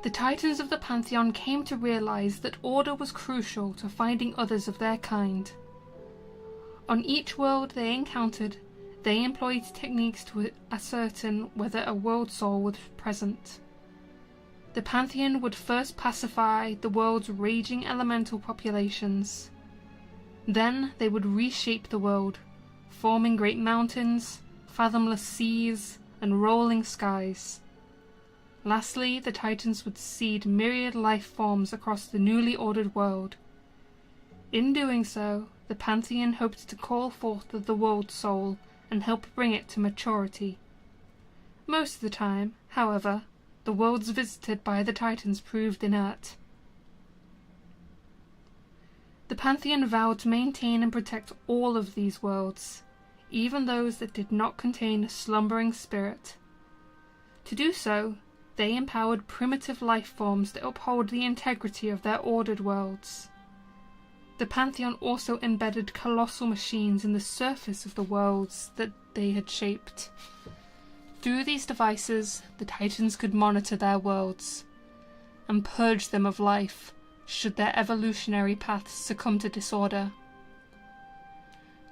Speaker 1: The Titans of the Pantheon came to realize that order was crucial to finding others of their kind. On each world they encountered, they employed techniques to ascertain whether a world soul was present. The Pantheon would first pacify the world's raging elemental populations. Then they would reshape the world, forming great mountains, fathomless seas, and rolling skies. Lastly, the Titans would seed myriad life forms across the newly ordered world. In doing so, the Pantheon hoped to call forth the world soul and help bring it to maturity. Most of the time, however, the worlds visited by the Titans proved inert. The Pantheon vowed to maintain and protect all of these worlds, even those that did not contain a slumbering spirit. To do so, they empowered primitive life forms to uphold the integrity of their ordered worlds. The Pantheon also embedded colossal machines in the surface of the worlds that they had shaped. Through these devices, the Titans could monitor their worlds and purge them of life should their evolutionary paths succumb to disorder.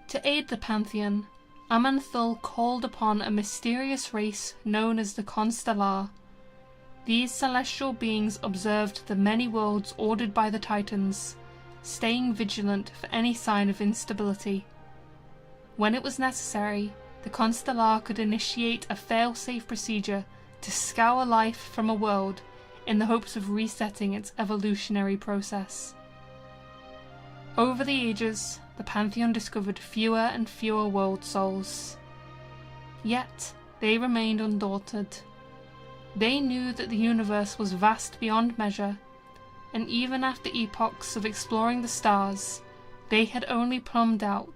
Speaker 1: To aid the Pantheon, Aman'Thul called upon a mysterious race known as the Constellar. These celestial beings observed the many worlds ordered by the Titans, staying vigilant for any sign of instability. When it was necessary, the Constellar could initiate a fail-safe procedure to scour life from a world in the hopes of resetting its evolutionary process. Over the ages, the Pantheon discovered fewer and fewer world souls. Yet, they remained undaunted. They knew that the universe was vast beyond measure, and even after epochs of exploring the stars, they had only plumbed out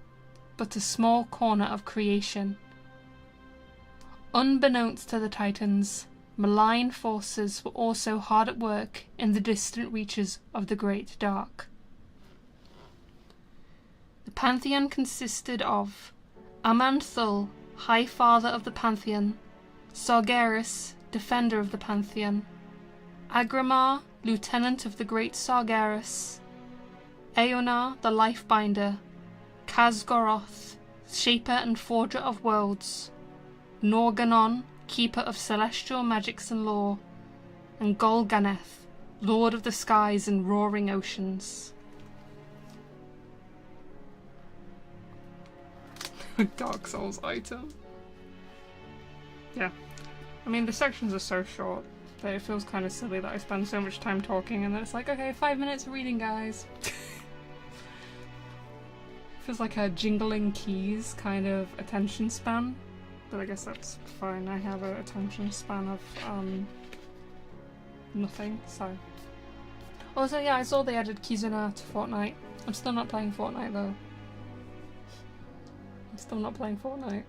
Speaker 1: but a small corner of creation. Unbeknownst to the Titans, malign forces were also hard at work in the distant reaches of the Great Dark. The Pantheon consisted of Aman'Thul, High Father of the Pantheon, Sargeras, Defender of the Pantheon, Agramar, Lieutenant of the Great Sargeras, Aonar, the Lifebinder, Khazgoroth, Shaper and Forger of Worlds, Norganon, Keeper of Celestial Magics and Lore, and Golganeth, Lord of the Skies and Roaring Oceans. Dark Souls item. Yeah. I mean, the sections are so short that it feels kind of silly that I spend so much time talking and then it's like, okay, 5 minutes of reading, guys. Feels like a jingling keys kind of attention span. But I guess that's fine. I have an attention span of, nothing, so. Also, yeah, I saw they added Kizuna to Fortnite. I'm still not playing Fortnite, though. I'm still not playing Fortnite.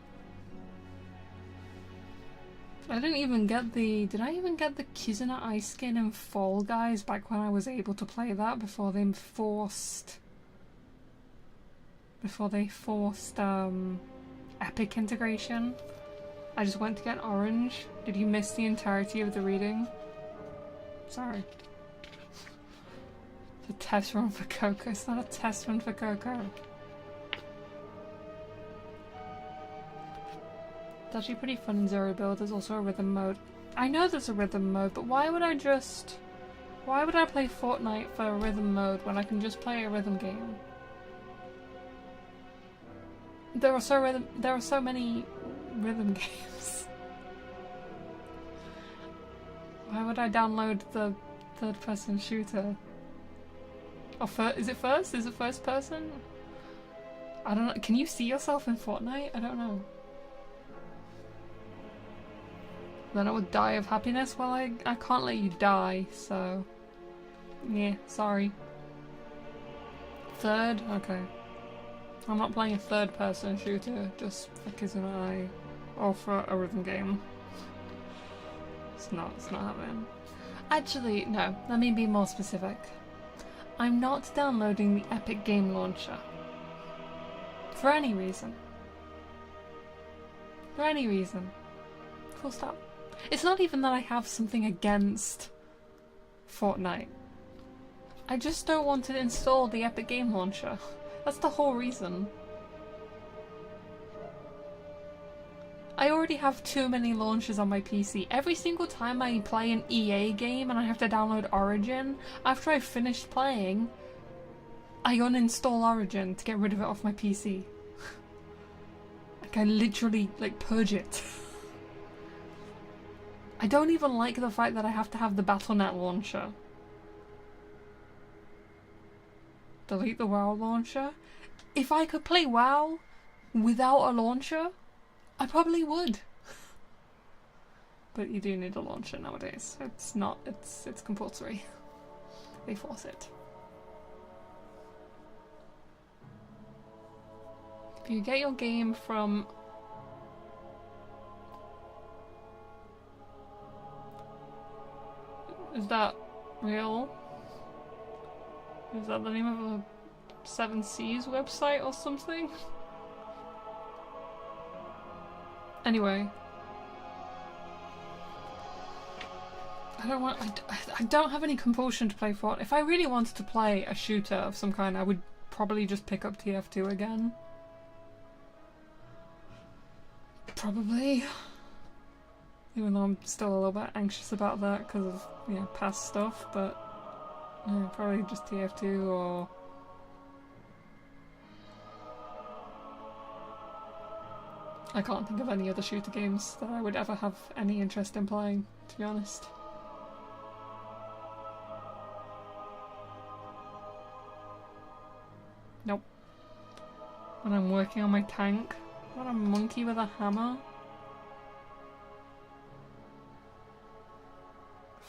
Speaker 1: I didn't even get the... Did I even get the Kizuna ice skin in Fall Guys back when I was able to play that before they forced... Epic integration? I just went to get orange. Did you miss the entirety of the reading? Sorry. It's a test run for Coco. It's not a test run for Coco. It's actually pretty fun in Zero Build. There's also a rhythm mode. I know there's a rhythm mode, but why would I play Fortnite for a rhythm mode when I can just play a rhythm game? There are so many rhythm games. Why would I download the third-person shooter? Or is it first? Is it first person? I don't know. Can you see yourself in Fortnite? I don't know. Then I would die of happiness. Well, I can't let you die, so... Yeah, sorry. Third? Okay. I'm not playing a third-person shooter just for Kizuna or for a rhythm game. It's not happening. Actually, no. Let me be more specific. I'm not downloading the Epic Game Launcher. For any reason. For any reason. Full stop. It's not even that I have something against Fortnite. I just don't want to install the Epic Game Launcher. That's the whole reason. I already have too many launchers on my PC. Every single time I play an EA game and I have to download Origin, after I've finished playing, I uninstall Origin to get rid of it off my PC. Like, I literally, like, purge it. I don't even like the fact that I have to have the Battle.net launcher. Delete the WoW launcher? If I could play WoW without a launcher, I probably would. but you do need a launcher nowadays. It's not, it's compulsory. They force it. If you get your game from... Is that real? Is that the name of a Seven Seas website or something? Anyway. I don't have any compulsion to play Fortnite. If I really wanted to play a shooter of some kind, I would probably just pick up TF2 again. Probably. Even though I'm still a little bit anxious about that because of, you know, past stuff, but yeah, probably just TF2 or... I can't think of any other shooter games that I would ever have any interest in playing, to be honest. Nope. When I'm working on my tank, what a monkey with a hammer.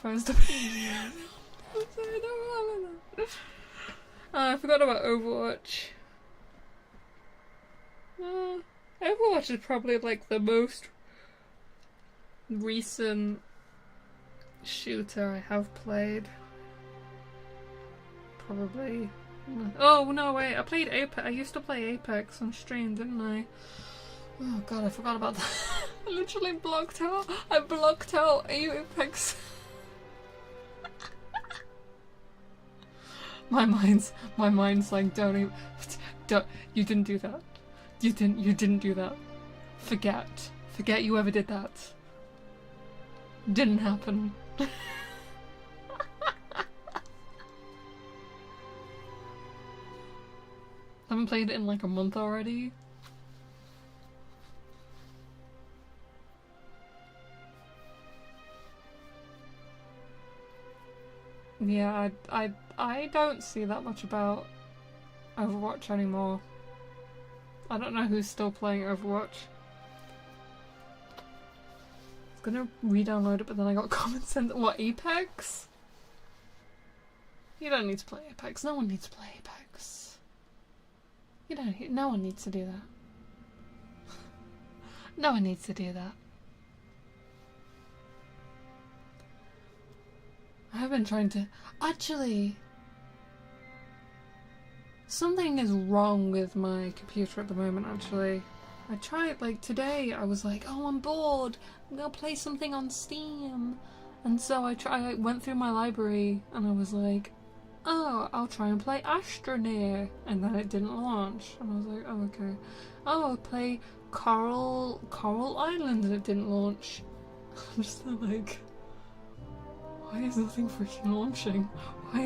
Speaker 1: First opinion. I forgot about Overwatch. Overwatch is probably like the most recent shooter I have played. Probably. Oh no, wait! I played Apex. I used to play Apex on stream, didn't I? Oh god, I forgot about that. I literally blocked out. I blocked out Apex. My mind's like, don't you didn't do that. You didn't do that. Forget you ever did that. Didn't happen. I haven't played it in like a month already. Yeah, I don't see that much about Overwatch anymore. I don't know who's still playing Overwatch. I was gonna re-download it, but then I got common sense. What, Apex? You don't need to play Apex. No one needs to play Apex. You don't. No one needs to do that. No one needs to do that. I've been trying to... Actually... Something is wrong with my computer at the moment, actually. I tried, like, today, I was like, oh, I'm bored. I'm gonna play something on Steam. And so I went through my library, and I was like, oh, I'll try and play Astroneer. And then it didn't launch. And I was like, oh, okay. Oh, I'll play Coral Island, and it didn't launch. I'm just like... Why is nothing freaking launching? Why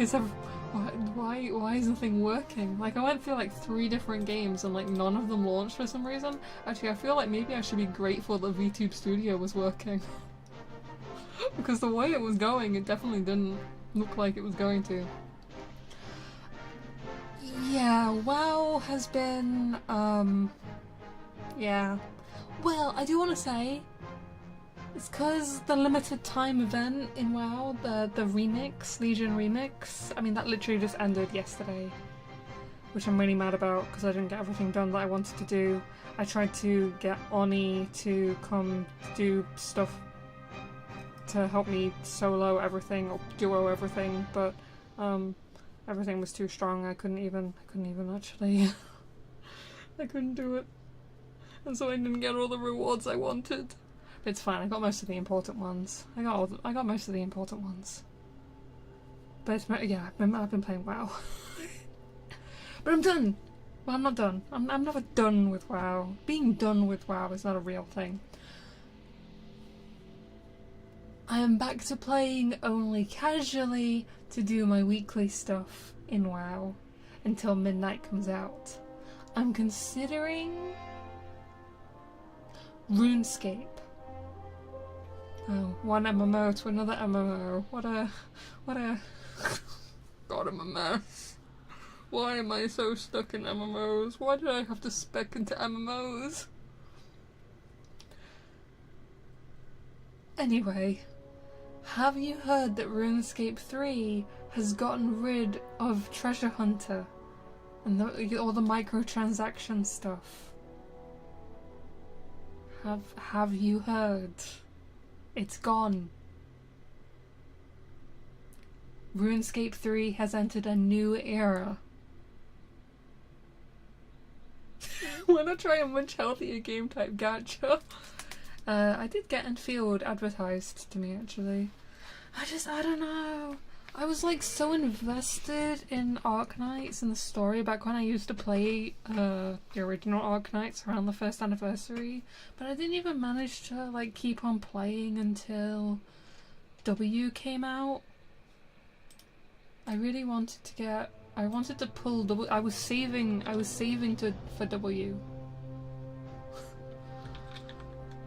Speaker 1: is nothing working? Like, I went through like 3 different games and like none of them launched for some reason. Actually, I feel like maybe I should be grateful that VTube Studio was working. Because the way it was going, it definitely didn't look like it was going to. Yeah, WoW has been, yeah. Well, I do want to say, it's because the limited time event in WoW, the remix, Legion remix, I mean that literally just ended yesterday, which I'm really mad about because I didn't get everything done that I wanted to do. I tried to get Oni to come do stuff to help me solo everything or duo everything, but everything was too strong. I couldn't even actually I couldn't do it, and so I didn't get all the rewards I wanted. But it's fine, I got most of the important ones. I got most of the important ones. But it's, yeah, I've been playing WoW. But I'm done! Well, I'm not done. I'm never done with WoW. Being done with WoW is not a real thing. I am back to playing only casually to do my weekly stuff in WoW until midnight comes out. I'm considering RuneScape. Oh, one MMO to another MMO. What a... God, I'm a mess. Why am I so stuck in MMOs? Why did I have to spec into MMOs? Anyway, have you heard that RuneScape 3 has gotten rid of Treasure Hunter and all the microtransaction stuff? Have you heard? It's gone. RuneScape 3 has entered a new era. Wanna try a much healthier game type gacha? I did get Enfield advertised to me actually. I don't know. I was like so invested in Arknights and the story back when I used to play the original Arknights around the first anniversary, but I didn't even manage to like keep on playing until W came out. I really wanted to get. I wanted to pull W. I was saving for W.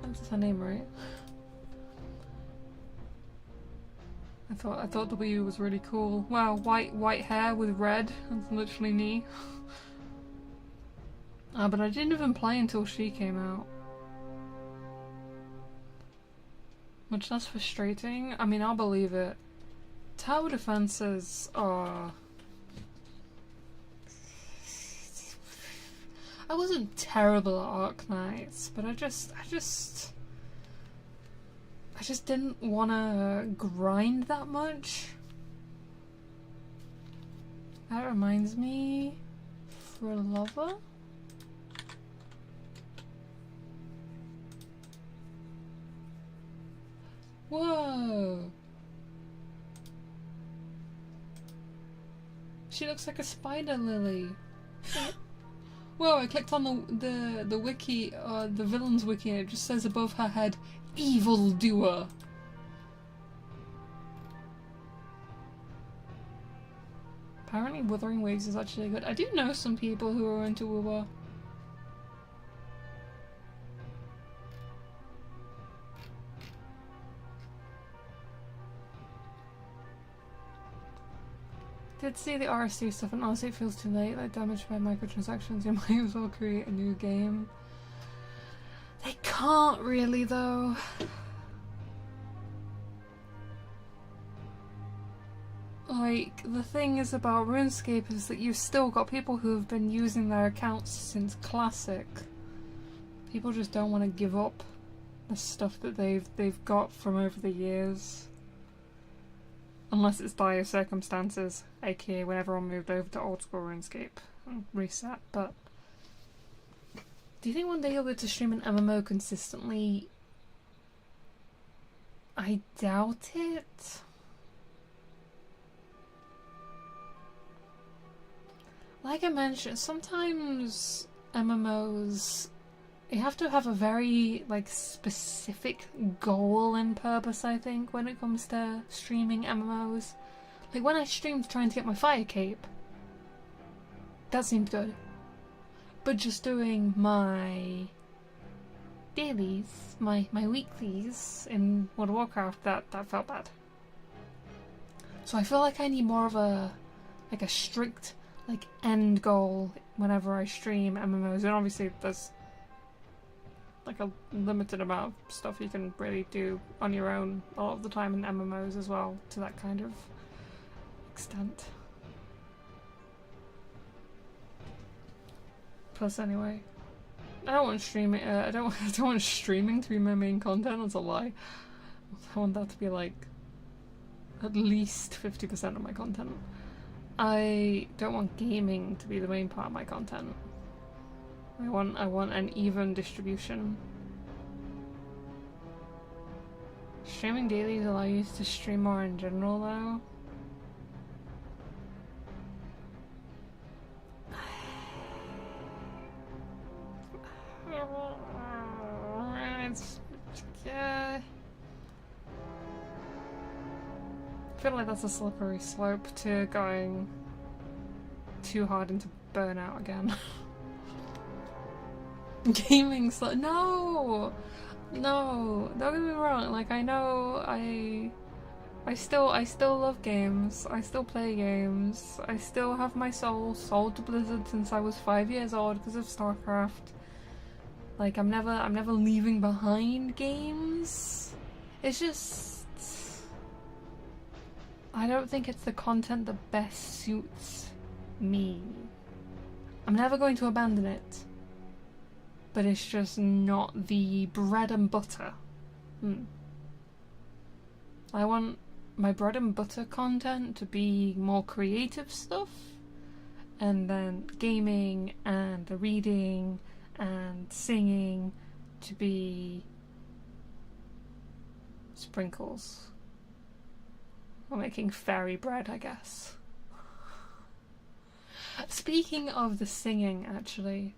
Speaker 1: That's her name, right? I thought W was really cool. Wow, white hair with red. That's literally me. But I didn't even play until she came out. Which that's frustrating. I mean, I'll believe it. Tower defenses are... I wasn't terrible at Arknights, but I just didn't want to grind that much. That reminds me, for a lover? Whoa! She looks like a spider lily. Whoa, I clicked on the wiki, the villains wiki, and it just says above her head, Evil Doer. Apparently Wuthering Waves is actually good. I do know some people who are into Wuwa. Did see the RSC stuff and honestly it feels too late, like damaged by microtransactions. You might as well create a new game. They can't really though. Like, the thing is about RuneScape is that you've still got people who have been using their accounts since Classic. People just don't want to give up the stuff that they've got from over the years. Unless it's dire circumstances, aka when everyone moved over to old school RuneScape and reset, but... Do you think one day you'll be able to stream an MMO consistently? I doubt it. Like I mentioned, sometimes MMOs, you have to have a very like specific goal and purpose, I think, when it comes to streaming MMOs. Like when I streamed trying to get my fire cape, that seemed good. But just doing my dailies, my weeklies in World of Warcraft, that felt bad. So I feel like I need more of a strict like end goal whenever I stream MMOs, and obviously there's like a limited amount of stuff you can really do on your own a lot of the time in MMOs as well, to that kind of extent. Plus, anyway, I don't want streaming. I don't want streaming to be my main content. That's a lie. I want that to be like at least 50% of my content. I don't want gaming to be the main part of my content. I want an even distribution. Streaming dailies allow you to stream more in general, though. Yeah. I feel like that's a slippery slope to going too hard into burnout again. Gaming no, don't get me wrong. Like I know I still love games. I still play games. I still have my soul sold to Blizzard since I was 5 years old because of StarCraft. Like I'm never leaving behind games. It's just, I don't think it's the content that best suits me. I'm never going to abandon it, but it's just not the bread and butter. I want my bread and butter content to be more creative stuff, and then gaming and reading and singing to be sprinkles. Or making fairy bread, I guess. Speaking of the singing, actually,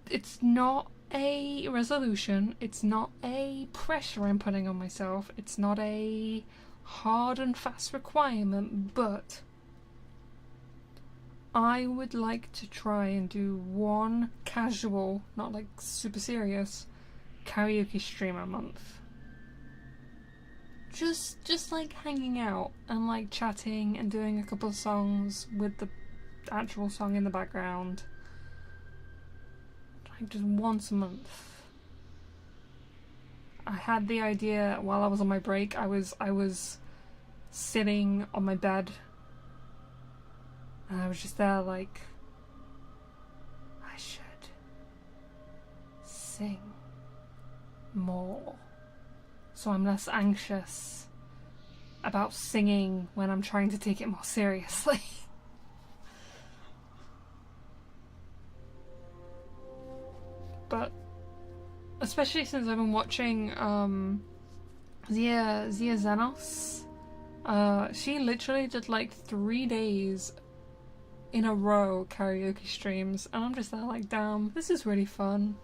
Speaker 1: it's not a resolution, it's not a pressure I'm putting on myself, it's not a hard and fast requirement, but I would like to try and do one casual, not like super serious, karaoke stream a month. Just like hanging out and like chatting and doing a couple of songs with the actual song in the background. Like just once a month. I had the idea while I was on my break. I was sitting on my bed and I was just there like, I should sing more, so I'm less anxious about singing when I'm trying to take it more seriously. But especially since I've been watching Zia Zenos, she literally did like 3 days in a row karaoke streams, and I'm just there like, damn, this is really fun.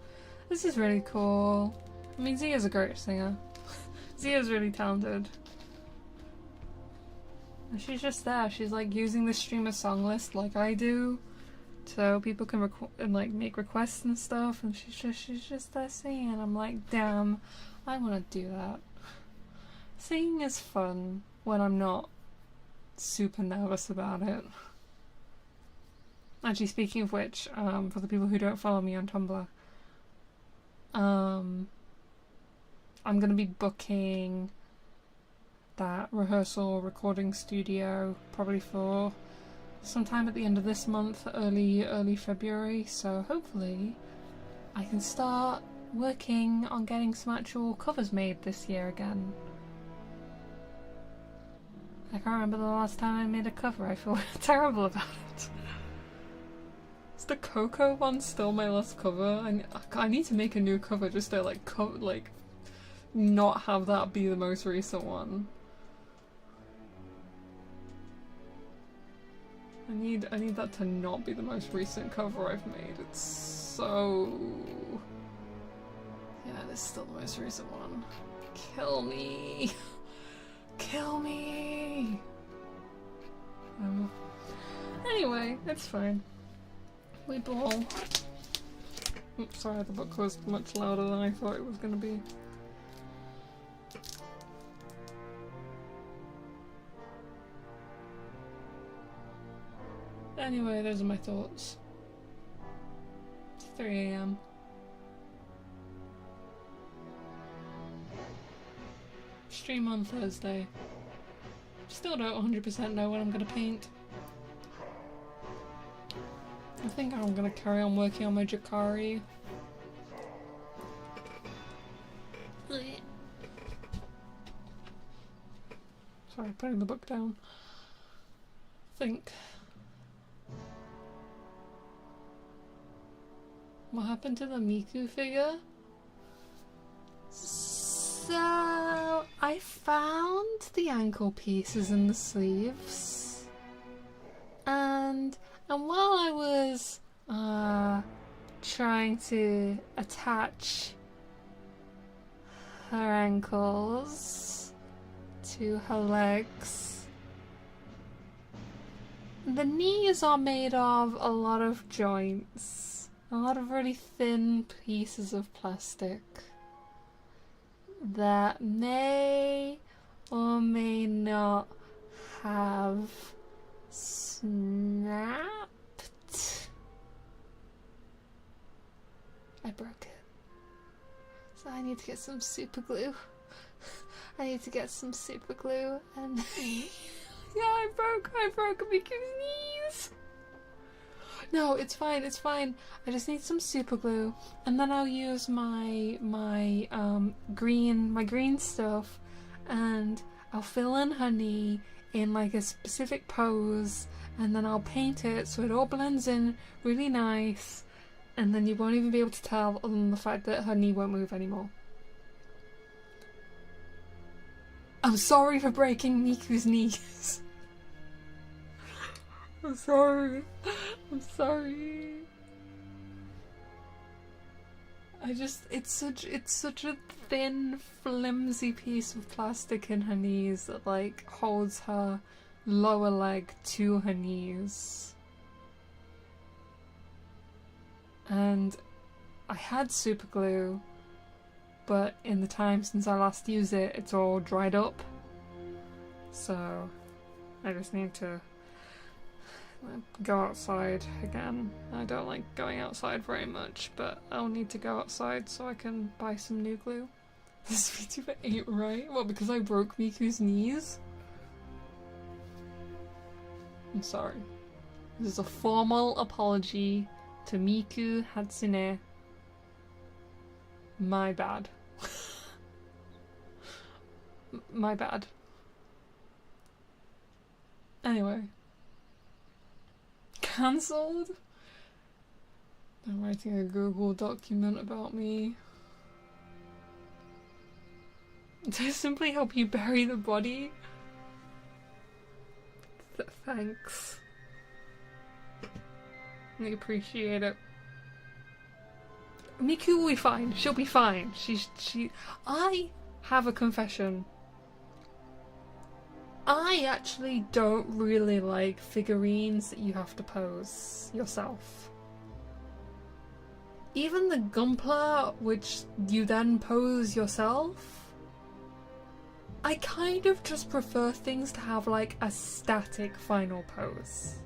Speaker 1: This is really cool. I mean, Zia's a great singer. Zia's really talented. And she's just there. She's like using the streamer song list like I do, so people can like make requests and stuff. And she's just there singing. And I'm like, damn, I want to do that. Singing is fun when I'm not super nervous about it. Actually, speaking of which, for the people who don't follow me on Tumblr, I'm going to be booking that rehearsal recording studio probably for sometime at the end of this month, early February, so hopefully I can start working on getting some actual covers made this year again. I can't remember the last time I made a cover. I feel terrible about it. Is the Coco one still my last cover? I need to make a new cover just to like not have that be the most recent one. I need that to not be the most recent cover I've made. It's so... yeah, it's still the most recent one. Kill me! Kill me! Anyway, it's fine. We ball. Oops, sorry, the book was much louder than I thought it was gonna be. Anyway, those are my thoughts. It's 3 AM. Stream on Thursday. Still don't 100% know what I'm gonna paint. I think I'm gonna carry on working on my Jakari. Sorry, putting the book down. Think. What happened to the Miku figure? So I found the ankle pieces and the sleeves, and while I was trying to attach her ankles to her legs, the knees are made of a lot of joints, a lot of really thin pieces of plastic that may or may not have snapped. I broke it. So I I need to get some super glue. I need to get some super glue and yeah, I broke Miku's knees. No, it's fine, it's fine. I just need some super glue, and then I'll use my green stuff, and I'll fill in her knee in like a specific pose, and then I'll paint it so it all blends in really nice, and then you won't even be able to tell other than the fact that her knee won't move anymore. I'm sorry for breaking Miku's knees. I'm sorry. I'm sorry. It's such a thin, flimsy piece of plastic in her knees that like holds her lower leg to her knees. And I had super glue, but in the time since I last used it, it's all dried up. So I just need to go outside again. I don't like going outside very much, but I'll need to go outside so I can buy some new glue. This VTuber ain't right. What, because I broke Miku's knees? I'm sorry. This is a formal apology to Miku Hatsune. My bad. My bad. Anyway. Cancelled? They're writing a Google document about me. To simply help you bury the body? Thanks. I appreciate it. Miku will be fine. She'll be fine. I have a confession. I actually don't really like figurines that you have to pose yourself. Even the Gunpla, which you then pose yourself, I kind of just prefer things to have like a static final pose.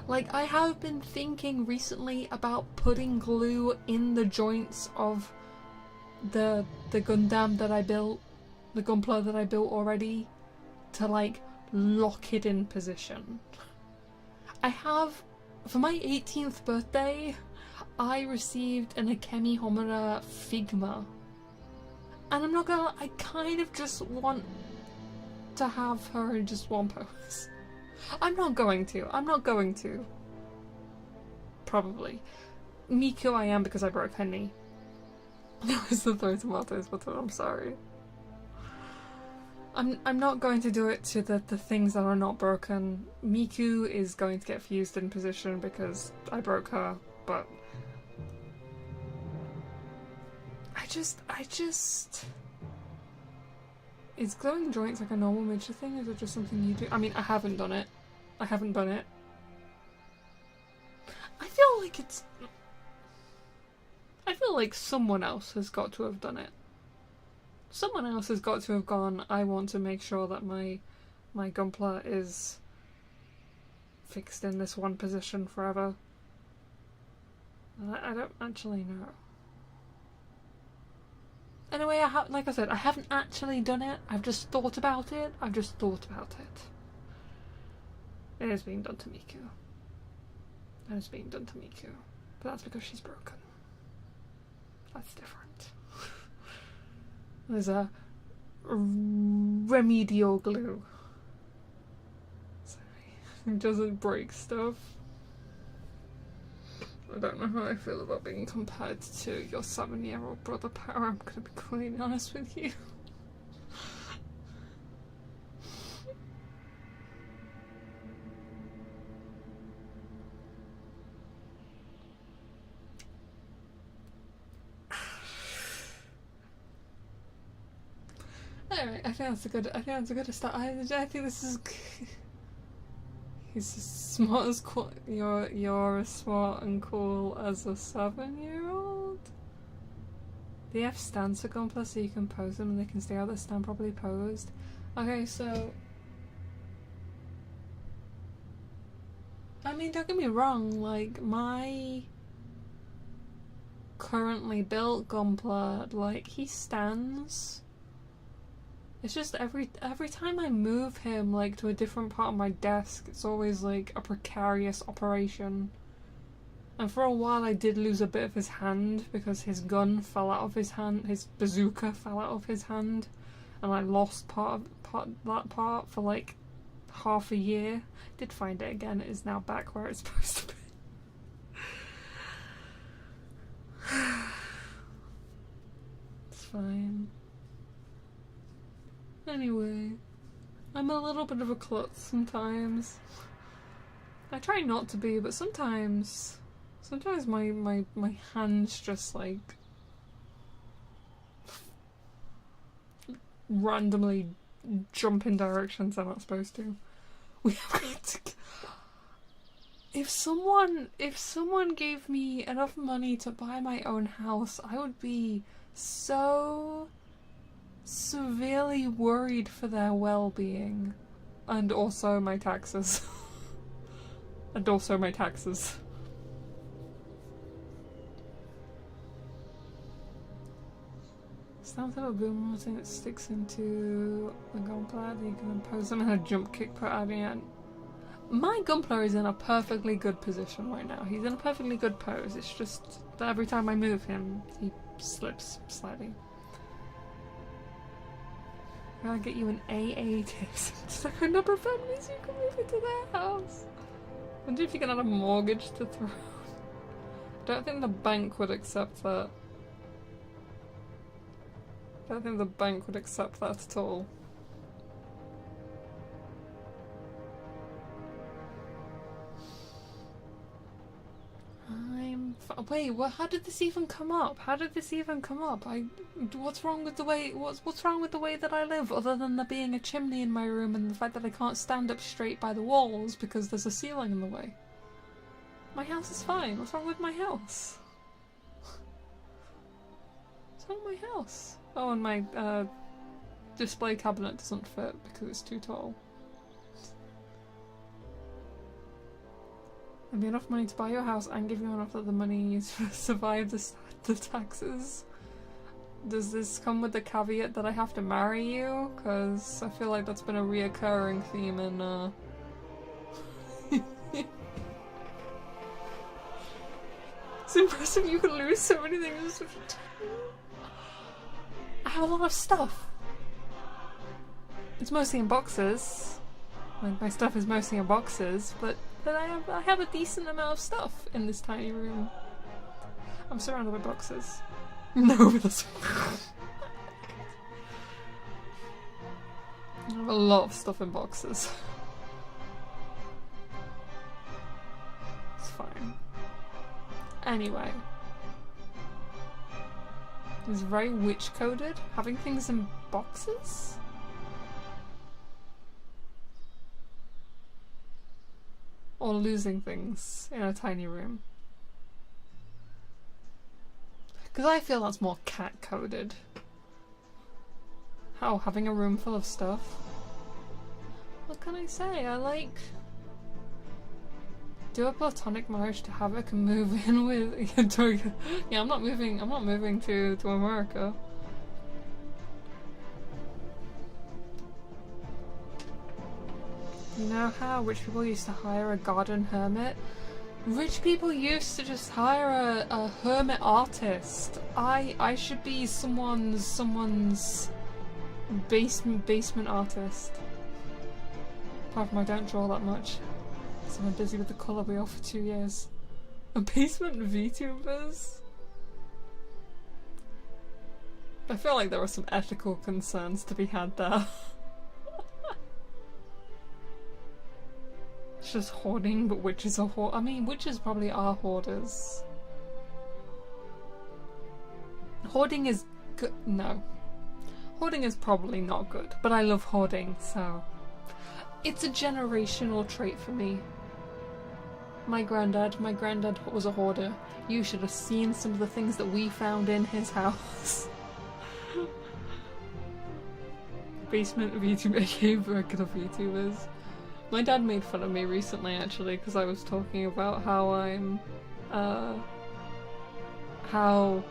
Speaker 1: Like, I have been thinking recently about putting glue in the joints of the Gundam that I built, the Gunpla that I built already, to like lock it in position. I have, for my 18th birthday, I received an Akemi Homura Figma, and I'm not gonna, I kind of just want to have her in just one pose. I'm not going to. Probably. Miku I am, because I broke her knee. That was the throw tomatoes button, I'm sorry. I'm not going to do it to the things that are not broken. Miku is going to get fused in position because I broke her, but I just is gluing joints like a normal midget thing, or is it just something you do? I mean, I haven't done it. I feel like someone else has got to have done it. Someone else has got to have gone, I want to make sure that my Gunpla is fixed in this one position forever. I don't actually know. Anyway, like I said, I haven't actually done it. I've just thought about it. It is being done to Miku. But that's because she's broken. That's different. There's a remedial glue. Sorry. It doesn't break stuff. I don't know how I feel about being compared to your 7-year-old brother Power, I'm gonna be completely honest with you. Anyway, I think that's a good start. I think this is. He's as smart as cool. You're as smart and cool as a 7-year-old. The F stands for Gunpla, so you can pose them and they can stay out. They stand properly posed. Okay, so I mean, don't get me wrong. Like my currently built Gunpla, like, he stands. It's just every time I move him, like, to a different part of my desk, it's always, like, a precarious operation. And for a while I did lose a bit of his hand because his gun fell out of his hand, his bazooka fell out of his hand, and I lost that part for like half a year. Did find it again, it is now back where it's supposed to be. It's fine. Anyway, I'm a little bit of a klutz sometimes. I try not to be, but sometimes my hands just like randomly jump in directions I'm not supposed to. If someone gave me enough money to buy my own house, I would be so severely worried for their well-being. And also my taxes. And also my taxes. Sounds like a boom thing that sticks into the gunpla that you can impose them and a jump kick per adding. My gunpla is in a perfectly good position right now. He's in a perfectly good pose. It's just that every time I move him, he slips slightly. I'll get you an AA tips. Just like a number of families you can move into their house. I wonder if you can add a mortgage to throw. I don't think the bank would accept that. I don't think the bank would accept that at all. Wait, well, how did this even come up? How did this even come up? What's wrong with the way? What's wrong with the way that I live? Other than there being a chimney in my room and the fact that I can't stand up straight by the walls because there's a ceiling in the way. My house is fine. What's wrong with my house? What's wrong with my house? Oh, and my display cabinet doesn't fit because it's too tall. There'd be enough money to buy your house and give you enough of the money to survive the taxes. Does this come with the caveat that I have to marry you? Because I feel like that's been a reoccurring theme in It's impressive you can lose so many things. I have a lot of stuff. It's mostly in boxes. Like, my stuff is mostly in boxes, but I have a decent amount of stuff in this tiny room. I'm surrounded by boxes. No, that's I have a lot of stuff in boxes. It's fine. Anyway. It's very witch-coded, having things in boxes? Or losing things in a tiny room. Because I feel that's more cat-coded. How, having a room full of stuff? What can I say? I like... Do a platonic marriage to Havoc and move in with... Yeah, I'm not moving to America. You know how rich people used to hire a garden hermit? Rich people used to just hire a hermit artist. I should be someone's basement artist. Apart from I don't draw that much. So I'm busy with the colour wheel for 2 years. A basement VTubers? I feel like there are some ethical concerns to be had there. It's just hoarding, but witches are I mean, witches probably are hoarders. Hoarding is good. No. Hoarding is probably not good, but I love hoarding, so... It's a generational trait for me. My granddad was a hoarder. You should have seen some of the things that we found in his house. Basement VTuber, aka regular VTubers. My dad made fun of me recently, actually, because I was talking about how how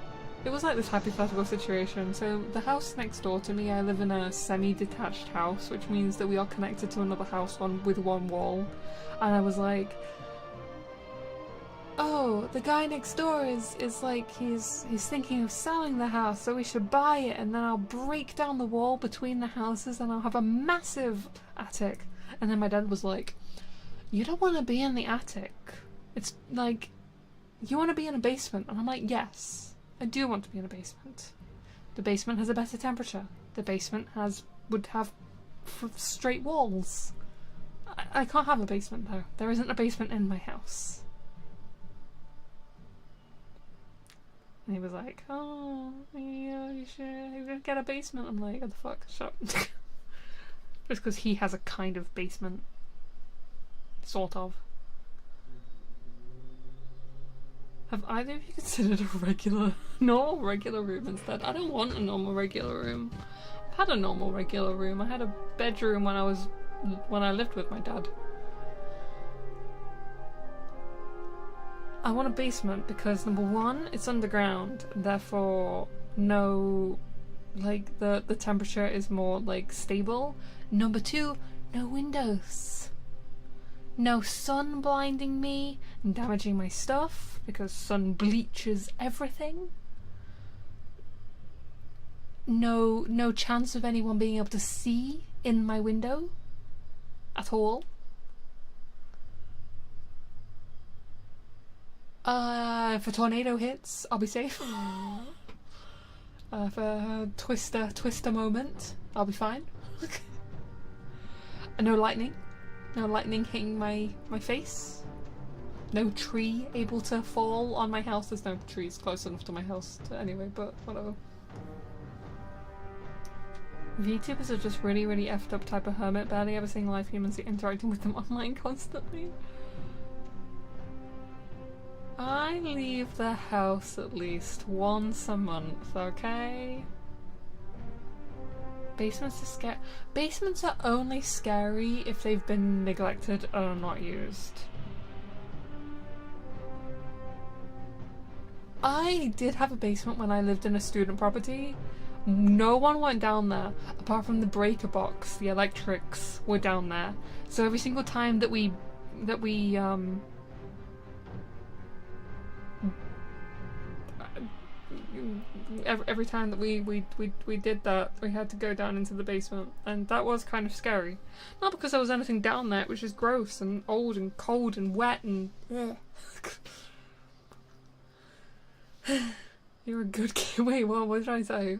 Speaker 1: it was like this hypothetical situation. So the house next door to me, I live in a semi-detached house, which means that we are connected to another house with one wall. And I was like, oh, the guy next door is like, he's thinking of selling the house, so we should buy it, and then I'll break down the wall between the houses and I'll have a massive attic. And then my dad was like, you don't want to be in the attic. It's like, you want to be in a basement. And I'm like, yes, I do want to be in a basement. The basement has a better temperature. The basement would have straight walls. I can't have a basement though. There isn't a basement in my house. And he was like, oh, yeah, you should get a basement. I'm like, what the fuck, shut up. Just because he has a kind of basement. Sort of. Have either of you considered a normal regular room instead? I don't want a normal regular room. I've had a normal regular room. I had a bedroom when I lived with my dad. I want a basement because number one, it's underground, therefore no, like the temperature is more like stable. Number two, no windows. No sun blinding me and damaging my stuff because sun bleaches everything. No chance of anyone being able to see in my window at all. If a tornado hits, I'll be safe. If a twister moment, I'll be fine. No lightning. No lightning hitting my face. No tree able to fall on my house. There's no trees close enough to my house anyway, but whatever. VTubers are just really, really effed up type of hermit, barely ever seeing live humans interacting with them online constantly. I leave the house at least once a month, okay? Basements are scary. Basements are only scary if they've been neglected or not used. I did have a basement when I lived in a student property. No one went down there apart from the breaker box. The electrics were down there. So every single time that we every time that we did that, we had to go down into the basement, and that was kind of scary. Not because there was anything down there, it was just gross and old and cold and wet and You're a good kid. Wait, what did I say?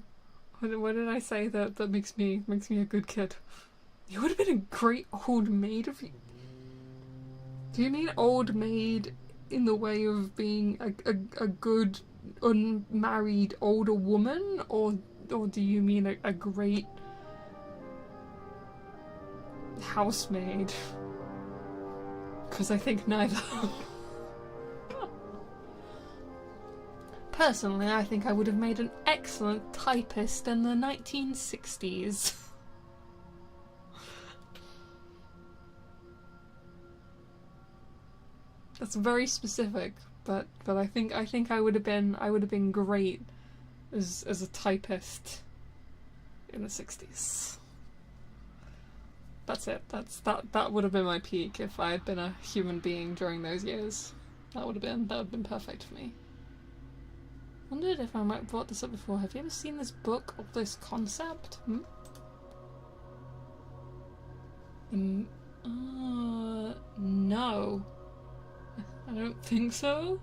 Speaker 1: What did I say that makes me a good kid? You would have been a great old maid if you... Do you mean old maid in the way of being a good unmarried older woman, or do you mean a great housemaid? Because I think neither. Personally, I think I would have made an excellent typist in the 1960s. That's very specific, but I think I would have been great as a typist in the 60s. That's it. That would have been my peak if I had been a human being during those years. That would have been perfect for me. Wondered if I might have brought this up before. Have you ever seen this book or this concept? No. I don't think so.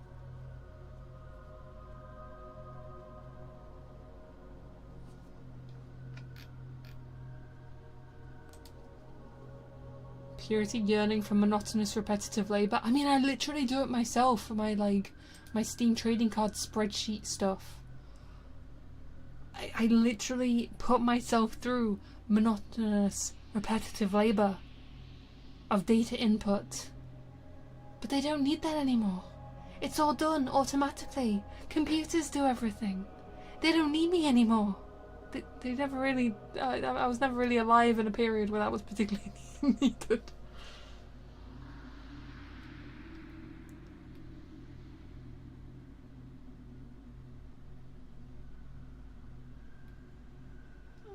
Speaker 1: Purity yearning for monotonous repetitive labour. I mean, I literally do it myself for my Steam trading card spreadsheet stuff. I literally put myself through monotonous repetitive labour of data input. But they don't need that anymore. It's all done automatically. Computers do everything. They don't need me anymore. They never really... I was never really alive in a period where that was particularly needed.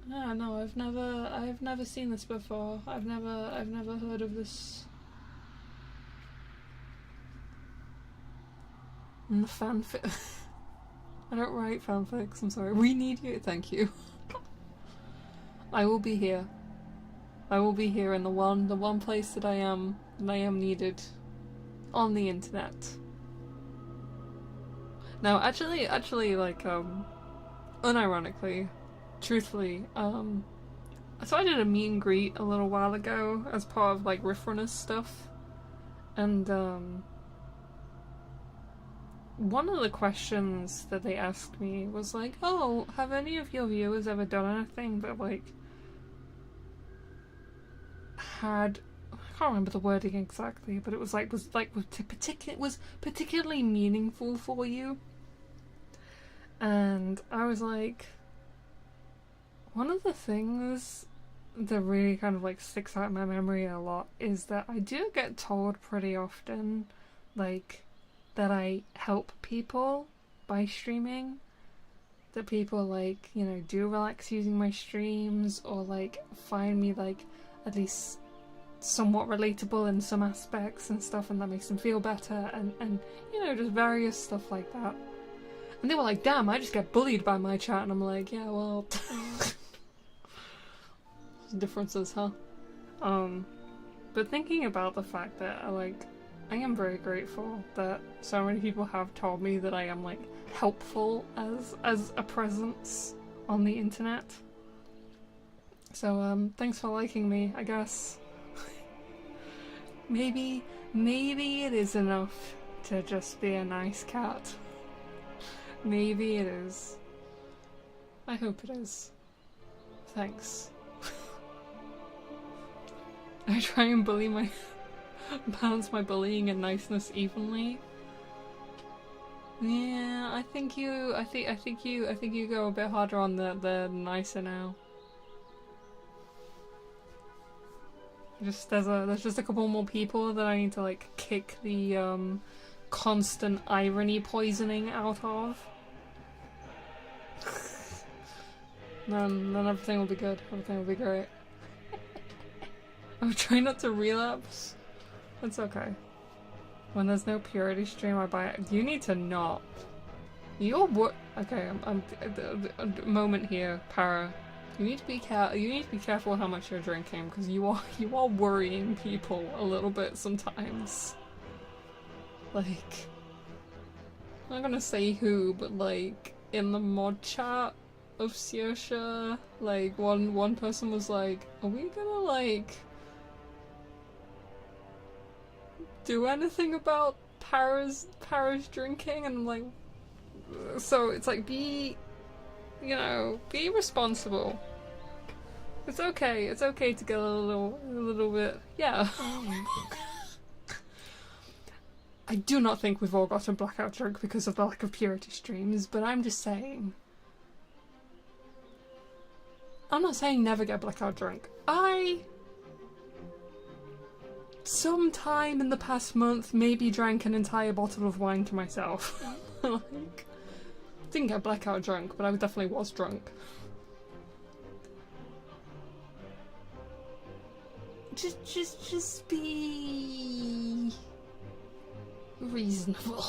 Speaker 1: Yeah, no, I've never seen this before. I've never heard of this. And the fanfic. I don't write fanfics, I'm sorry. We need you, thank you. I will be here. I will be here in the one place that I am needed. On the internet. Now, actually, like, unironically, truthfully, so I did a meet and greet a little while ago as part of, like, Riffrunners stuff. And, one of the questions that they asked me was like, oh, have any of your viewers ever done anything that, like, had... I can't remember the wording exactly, but it was particularly meaningful for you. And I was like, one of the things that really kind of like sticks out in my memory a lot is that I do get told pretty often, like, that I help people by streaming. That people, like, you know, do relax using my streams, or like find me, like, at least somewhat relatable in some aspects and stuff, and that makes them feel better, and you know, just various stuff like that. And they were like, damn, I just get bullied by my chat, and I'm like, yeah, well, differences, huh? But thinking about the fact that I am very grateful that so many people have told me that I am, like, helpful as a presence on the internet. So thanks for liking me, I guess. Maybe it is enough to just be a nice cat. Maybe it is. I hope it is. Thanks. I try and balance my bullying and niceness evenly. Yeah, I think you go a bit harder on the nicer now. There's just a couple more people that I need to, like, kick the constant irony poisoning out of. Then everything will be good. Everything will be great. I'm trying not to relapse. It's okay. When there's no purity stream, I buy it. You need to not. You're what? Okay, I'm a moment here, Para. You need to be careful how much you're drinking, because you are worrying people a little bit sometimes. Like, I'm not gonna say who, but like in the mod chat of Saoirse, like one person was like, "Are we gonna like do anything about Para's drinking?" And I'm like, so it's like, be responsible. It's okay to get a little bit, yeah. I do not think we've all gotten blackout drunk because of the lack of purity streams, but I'm just saying. I'm not saying never get blackout drunk. Sometime in the past month, maybe drank an entire bottle of wine to myself. Like, didn't get blackout drunk, but I definitely was drunk. Just be reasonable.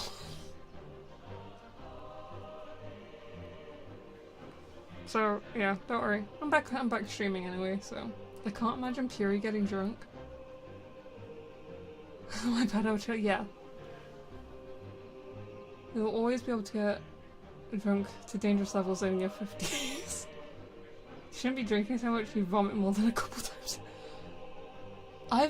Speaker 1: So yeah, don't worry. I'm back streaming anyway, so I can't imagine Puri getting drunk. My bad, yeah. You'll always be able to get drunk to dangerous levels in your 50s. You shouldn't be drinking so much you vomit more than a couple times. I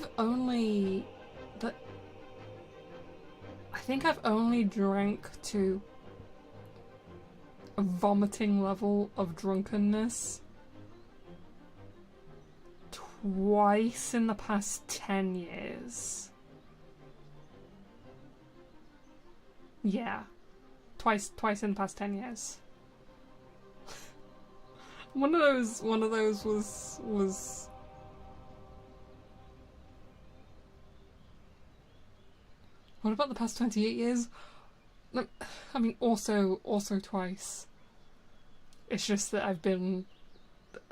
Speaker 1: think I've only drank to a vomiting level of drunkenness twice in the past 10 years. Yeah. Twice in the past 10 years. One of those was what about the past 28 years? I mean, also twice. It's just that I've been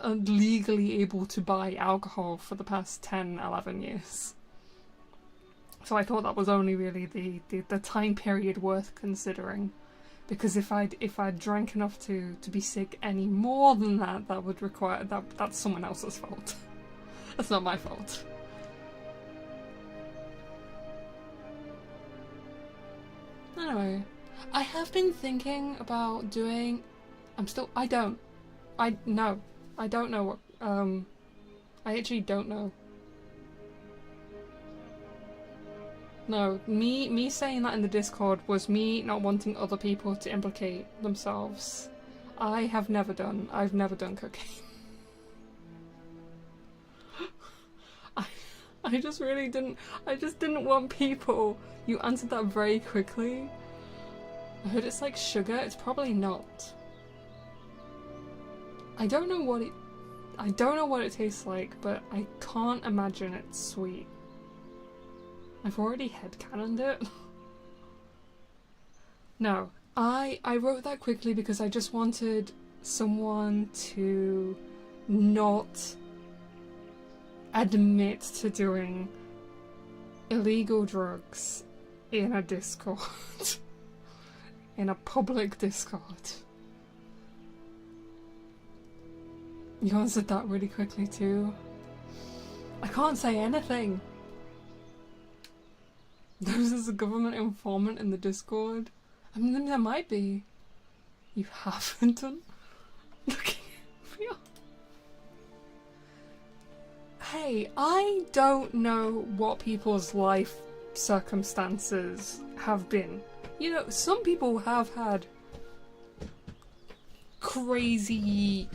Speaker 1: legally able to buy alcohol for the past 10, 11 years. So I thought that was only really the time period worth considering. Because if I'd drank enough to be sick any more than that, that would require... that's someone else's fault. That's not my fault. Anyway, I have been thinking about doing... I don't know what... I actually don't know. No, me saying that in the Discord was me not wanting other people to implicate themselves. I've never done cocaine. I just really didn't, I just didn't want people. You answered that very quickly. I heard it's like sugar, it's probably not. I don't know what it tastes like, but I can't imagine it's sweet. I've already headcanoned it. No, I wrote that quickly because I just wanted someone to not admit to doing illegal drugs in a Discord. In a public Discord. You answered that really quickly too. I can't say anything. There's a government informant in the Discord. I mean, there might be. You haven't done? Looking for you. Hey, I don't know what people's life circumstances have been. You know, some people have had crazy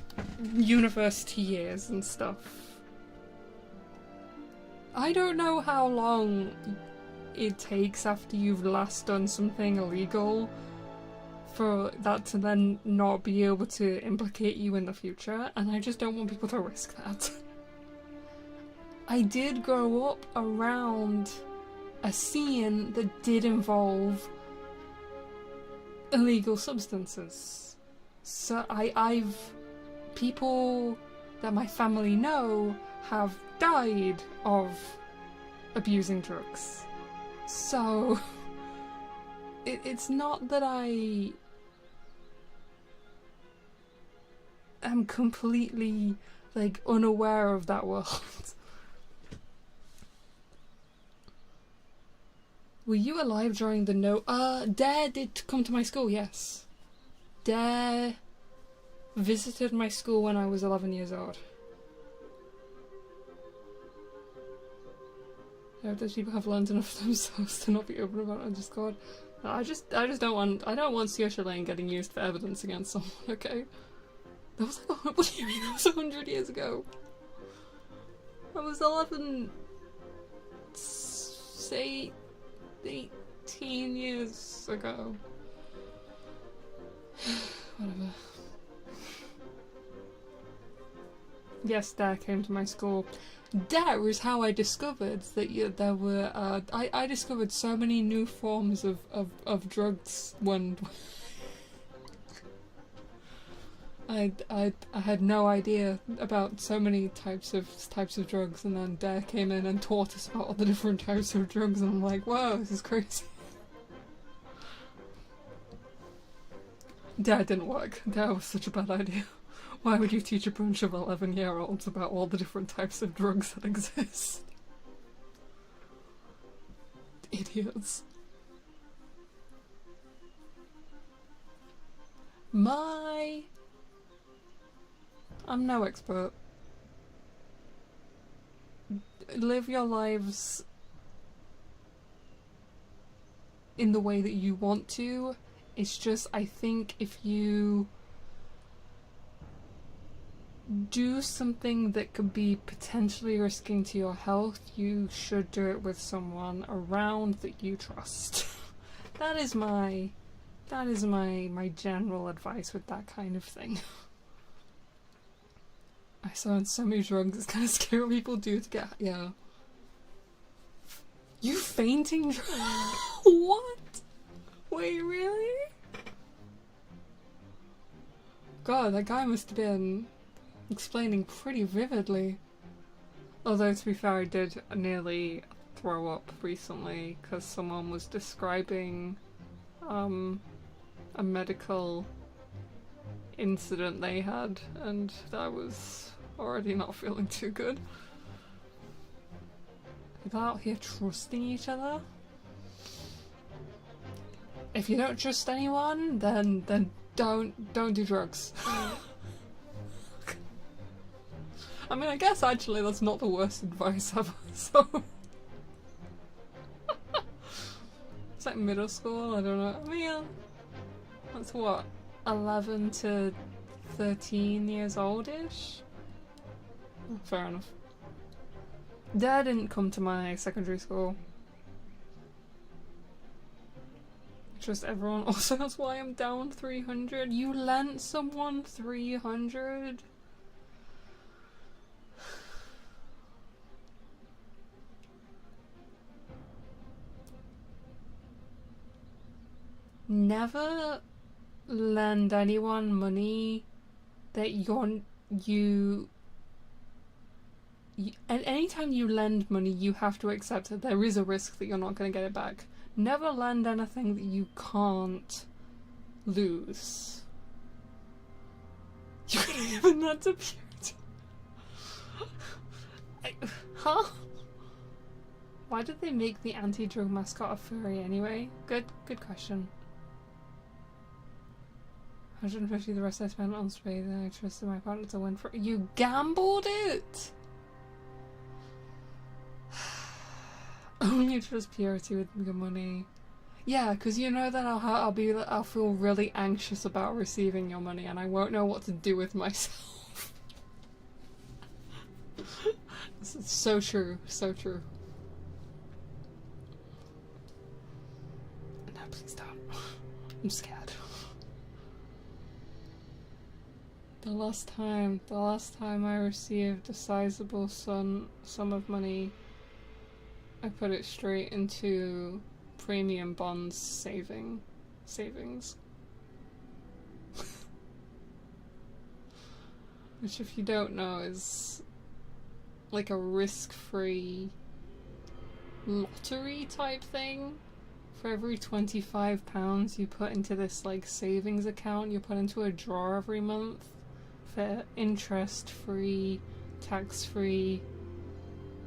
Speaker 1: university years and stuff. I don't know how long it takes after you've last done something illegal for that to then not be able to implicate you in the future, and I just don't want people to risk that. I did grow up around a scene that did involve illegal substances. So I've people that my family know have died of abusing drugs. So it's not that I am completely like unaware of that world. Were you alive during the Dare did come to my school, yes. Dare visited my school when I was 11 years old. Those people have learned enough for themselves to not be open about it on Discord. No, I don't want Saoirse Lane getting used for evidence against someone, okay? That was like, what do you mean that was 100 years ago? I was 11, say 18 years ago. Whatever. Yes, Dare came to my school. Dare is how I discovered that there were, I discovered so many new forms of drugs when I had no idea about so many types of drugs, and then Dare came in and taught us about all the different types of drugs, and I'm like, whoa, this is crazy. Dare didn't work. Dare was such a bad idea. Why would you teach a bunch of 11-year-olds about all the different types of drugs that exist? Idiots. I'm no expert. Live your lives in the way that you want to. It's just, I think if you do something that could be potentially risking to your health, you should do it with someone around that you trust. That is my general advice with that kind of thing. I saw in so many drugs, it's kind of scary what people do to get, yeah. You fainting? What? Wait, really? God, that guy must have been explaining pretty vividly. Although, to be fair, I did nearly throw up recently because someone was describing a medical incident they had, and I was already not feeling too good. People out here trusting each other. If you don't trust anyone, then don't do drugs. I mean, I guess actually that's not the worst advice ever, so... It's like middle school, I don't know. I mean, that's what, 11 to 13 years old-ish? Oh, fair enough. Dad didn't come to my secondary school. Just everyone. Also, that's why I'm down 300. You lent someone 300? Never lend anyone money that anytime you lend money, you have to accept that there is a risk that you're not going to get it back. Never lend anything that you can't lose. You could have given that to Purity. Huh? Why did they make the anti-drug mascot a furry anyway? Good question. 150 the rest I spent on spray, then I trusted my partner to win for— You gambled it?! Only trust Purity with your money. Yeah, because you know that I'll feel really anxious about receiving your money and I won't know what to do with myself. This is so true, so true. No, please don't. I'm scared. The last time I received a sizable sum of money, I put it straight into premium bonds savings. Which, if you don't know, is like a risk-free lottery type thing. For every £25 you put into this like savings account, you put into a drawer every month for interest-free, tax-free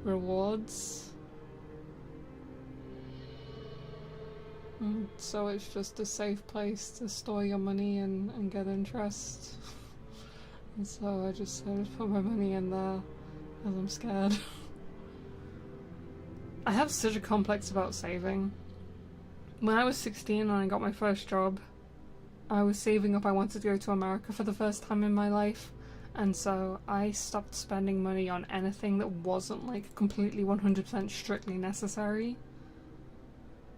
Speaker 1: rewards. So it's just a safe place to store your money and get interest. And so I just put my money in there because I'm scared. I have such a complex about saving. When I was 16 and I got my first job, I was saving up. I wanted to go to America for the first time in my life, and so I stopped spending money on anything that wasn't like completely 100% strictly necessary.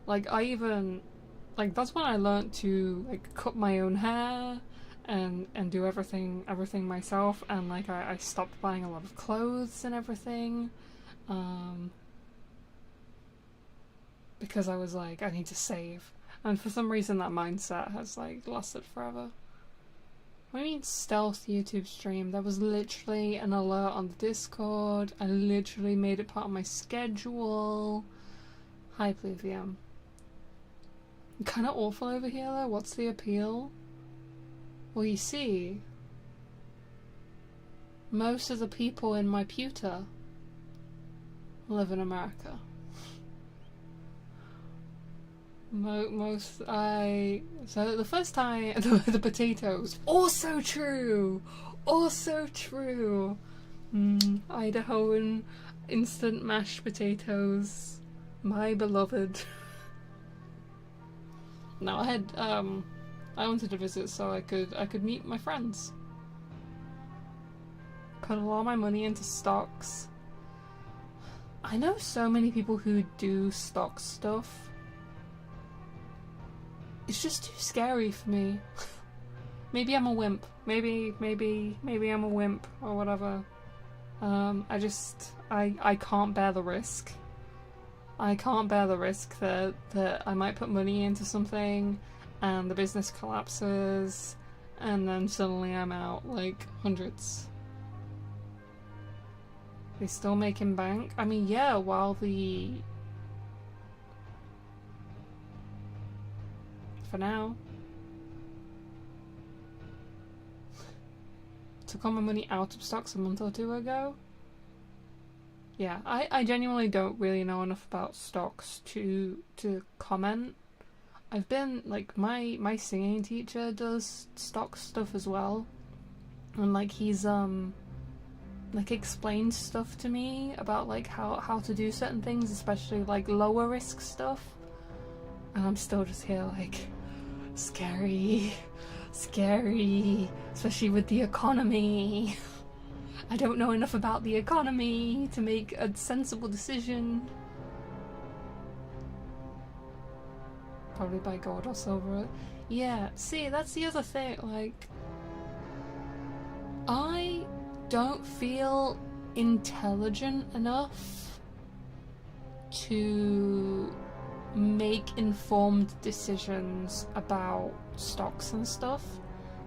Speaker 1: Like that's when I learned to like cut my own hair and do everything myself, and like I stopped buying a lot of clothes and everything. Because I was like, I need to save. And for some reason that mindset has like lasted forever. What do you mean stealth YouTube stream? There was literally an alert on the Discord. I literally made it part of my schedule. Hi, Pluvium. Kinda awful over here though. What's the appeal? Well, you see, most of the people in my pewter live in America. So the first time, the potatoes, also true! Idahoan instant mashed potatoes, my beloved. No, I wanted to visit so I could meet my friends. Put a lot of my money into stocks. I know so many people who do stock stuff. It's just too scary for me. Maybe I'm a wimp. Maybe I'm a wimp or whatever. I can't bear the risk. I can't bear the risk that I might put money into something and the business collapses and then suddenly I'm out like hundreds. They still making bank? I mean, yeah, while the... For now. Took all my money out of stocks a month or two ago. Yeah, I genuinely don't really know enough about stocks to comment. I've been, like, my singing teacher does stock stuff as well. And, like, he's, like, explained stuff to me about, like, how to do certain things, especially, like, lower risk stuff. And I'm still just here, like, scary, scary, especially with the economy. I don't know enough about the economy to make a sensible decision. Probably buy gold or silver. Yeah, see, that's the other thing, like, I don't feel intelligent enough to make informed decisions about stocks and stuff,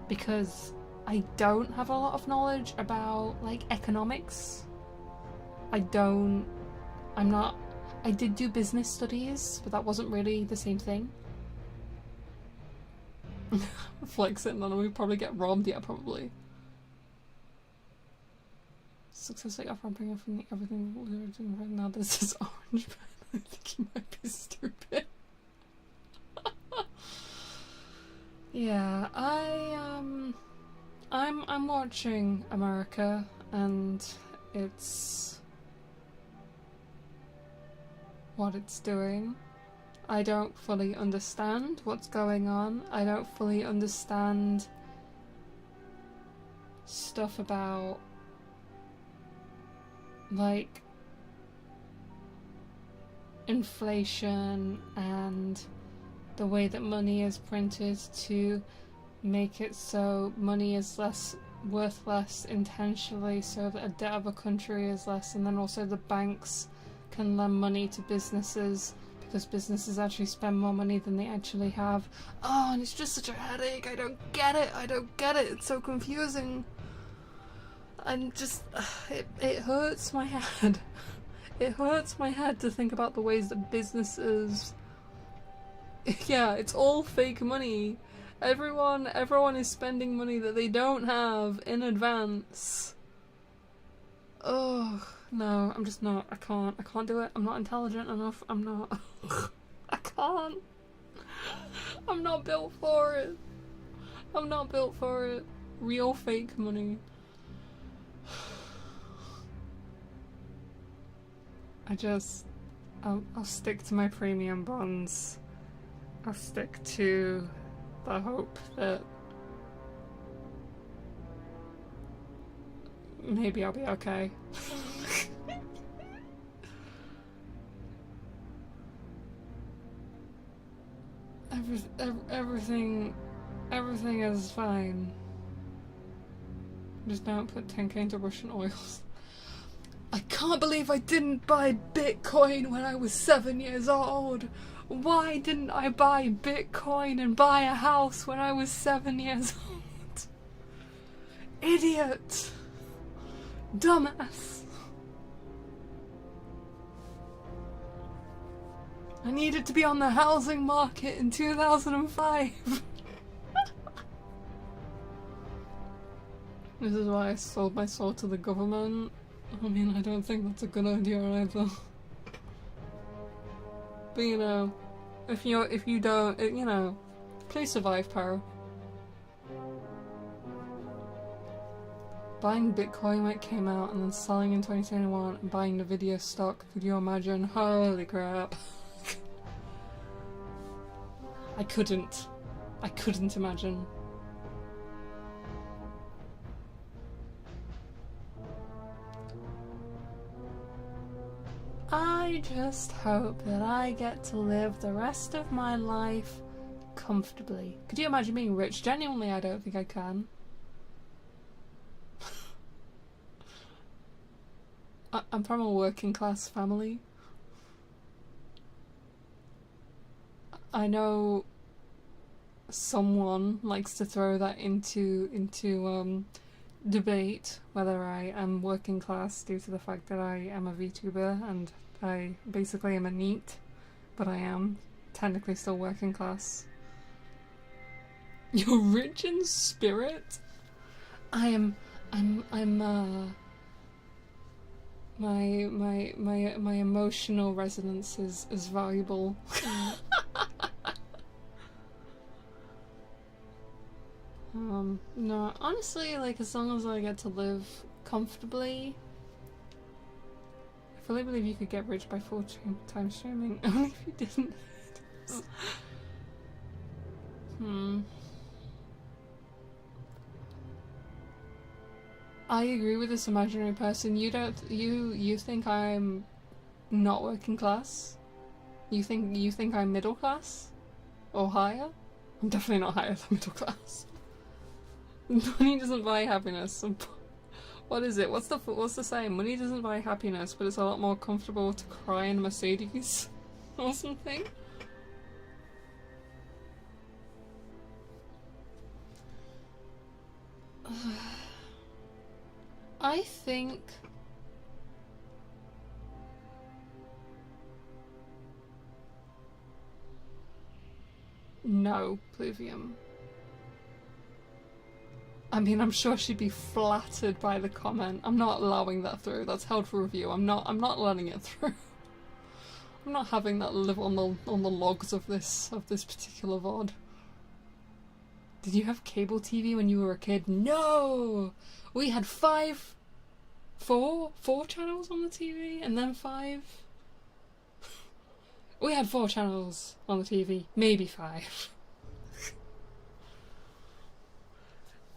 Speaker 1: because I don't have a lot of knowledge about, like, economics. I did do business studies, but that wasn't really the same thing. Flexing, and we probably get robbed, yeah, probably. Successfully off-ramping from everything we were doing right now. This is orange, but I think you might be stupid. Yeah, I'm watching America, and it's what it's doing. I don't fully understand what's going on. I don't fully understand stuff about, like, inflation and the way that money is printed to make it so money is worth less intentionally, so that a debt of a country is less, and then also the banks can lend money to businesses because businesses actually spend more money than they actually have. Oh, and it's just such a headache. I don't get it. It's so confusing. I'm just... it hurts my head. It hurts my head to think about the ways that businesses... Yeah, it's all fake money. Everyone is spending money that they don't have in advance. Oh, no, I'm just not. I can't do it. I'm not intelligent enough. I'm not. I can't. I'm not built for it. I'm not built for it. Real fake money. I'll stick to my premium bonds. I'll stick to the hope that maybe I'll be okay. Everything is fine. Just don't put 10k into Russian oils. I can't believe I didn't buy Bitcoin when I was 7 years old. Why didn't I buy Bitcoin and buy a house when I was 7 years old? Idiot. Dumbass. I needed to be on the housing market in 2005. This is why I sold my soul to the government. I mean, I don't think that's a good idea either. But you know, if you don't, you know, please survive, Paro. Buying Bitcoin when it came out and then selling in 2021 and buying the video stock, could you imagine? Holy crap. I couldn't imagine. I just hope that I get to live the rest of my life comfortably. Could you imagine being rich? Genuinely, I don't think I can. I'm from a working class family. I know someone likes to throw that into debate whether I am working class due to the fact that I am a VTuber and I basically am a NEET, but I am technically still working class. You're rich in spirit? I'm my emotional resonance is valuable. No, honestly, like, as long as I get to live comfortably, I fully believe you could get rich by full-time streaming, only if you didn't. I agree with this imaginary person. You think I'm not working class? You think I'm middle class? Or higher? I'm definitely not higher than middle class. Money doesn't buy happiness. What is it? What's the saying? Money doesn't buy happiness, but it's a lot more comfortable to cry in a Mercedes or something. I think no, Pluvium. I mean, I'm sure she'd be flattered by the comment. I'm not allowing that through. That's held for review. I'm not letting it through. I'm not having that live on the logs of this particular VOD. Did you have cable TV when you were a kid? No! We had four channels on the TV, and then 5. We had 4 channels on the TV, maybe 5.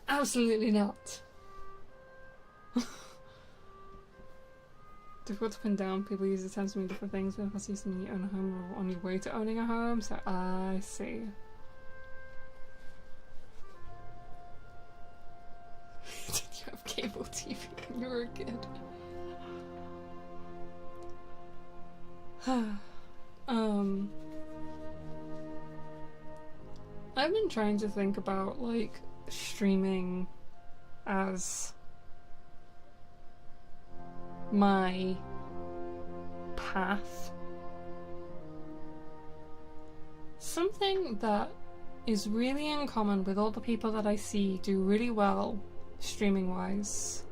Speaker 1: Absolutely not. Difficult to pin down. People use the terms to mean different things. When you see you own a home or on your way to owning a home, so I see. Did you have cable TV when you were a kid? I've been trying to think about, like, streaming as my path. Something that is really in common with all the people that I see do really well streaming wise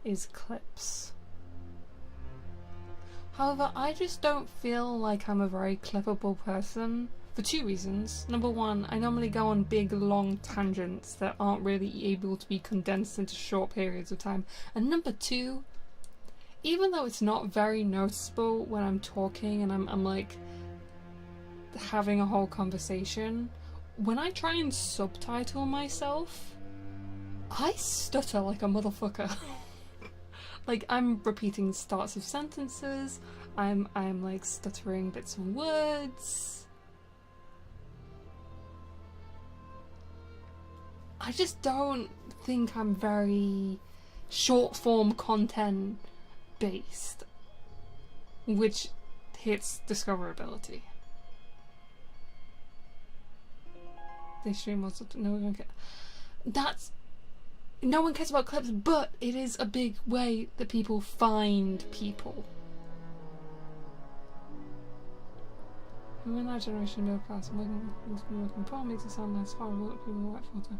Speaker 1: is clips. However, I just don't feel like I'm a very clippable person for 2 reasons. Number one, I normally go on big long tangents that aren't really able to be condensed into short periods of time. And number 2, even though it's not very noticeable when I'm talking and I'm like having a whole conversation, when I try and subtitle myself, I stutter like a motherfucker. Like, I'm repeating starts of sentences, I'm like stuttering bits of words. I just don't think I'm very short form content based, which hits discoverability. They stream also, no one cares. No one cares about clips, but it is a big way that people find people. I'm in that generation, middle class, and working poor makes it sound less horrible that people work for time.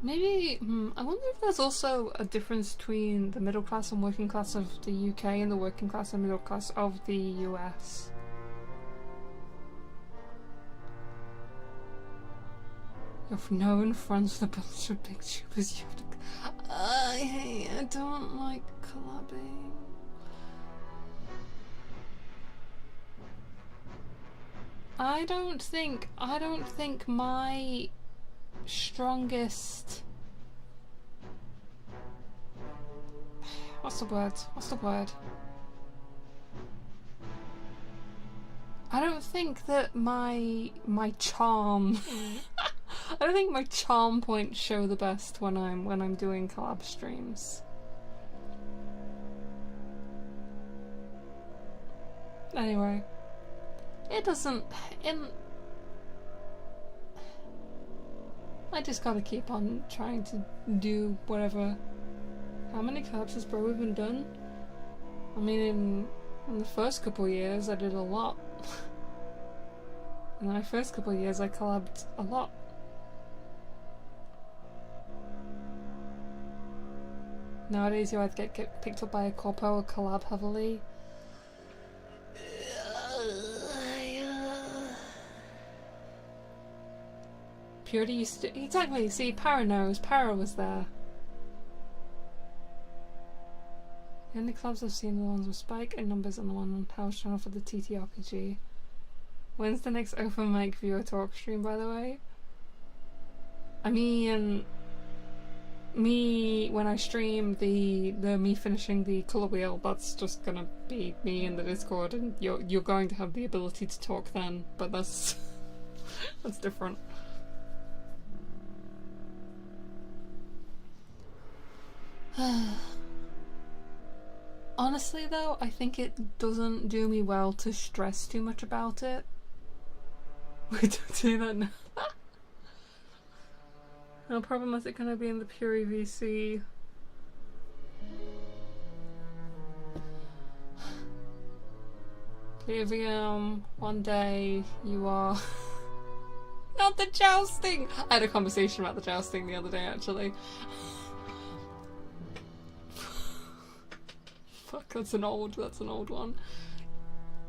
Speaker 1: Maybe, I wonder if there's also a difference between the middle class and working class of the UK and the working class and middle class of the US. You've known friends with a bunch of big tubers. You have to. I don't like clubbing. I don't think my strongest. What's the word? I don't think that my charm. I don't think my charm points show the best when I'm doing collab streams. Anyway, it doesn't. I just gotta keep on trying to do whatever. How many collabs has Bro even done? I mean, in the first couple of years, I did a lot. In my first couple of years, I collabed a lot. Nowadays, you either get picked up by a corpo or collab heavily. Purity used to. Exactly, see, Para knows. Para was there. The only collabs I've seen are the ones with Spike and Numbers and the one on House channel for the TTRPG. When's the next open mic viewer talk stream, by the way? I mean, when I stream the me finishing the colour wheel, that's just gonna be me in the Discord, and you're going to have the ability to talk then, but that's that's different. Honestly though, I think it doesn't do me well to stress too much about it. We don't do that now. How problematic can I be in the pure VC? Livium, one day you are... Not the jousting! I had a conversation about the jousting the other day actually. Fuck, that's an old one.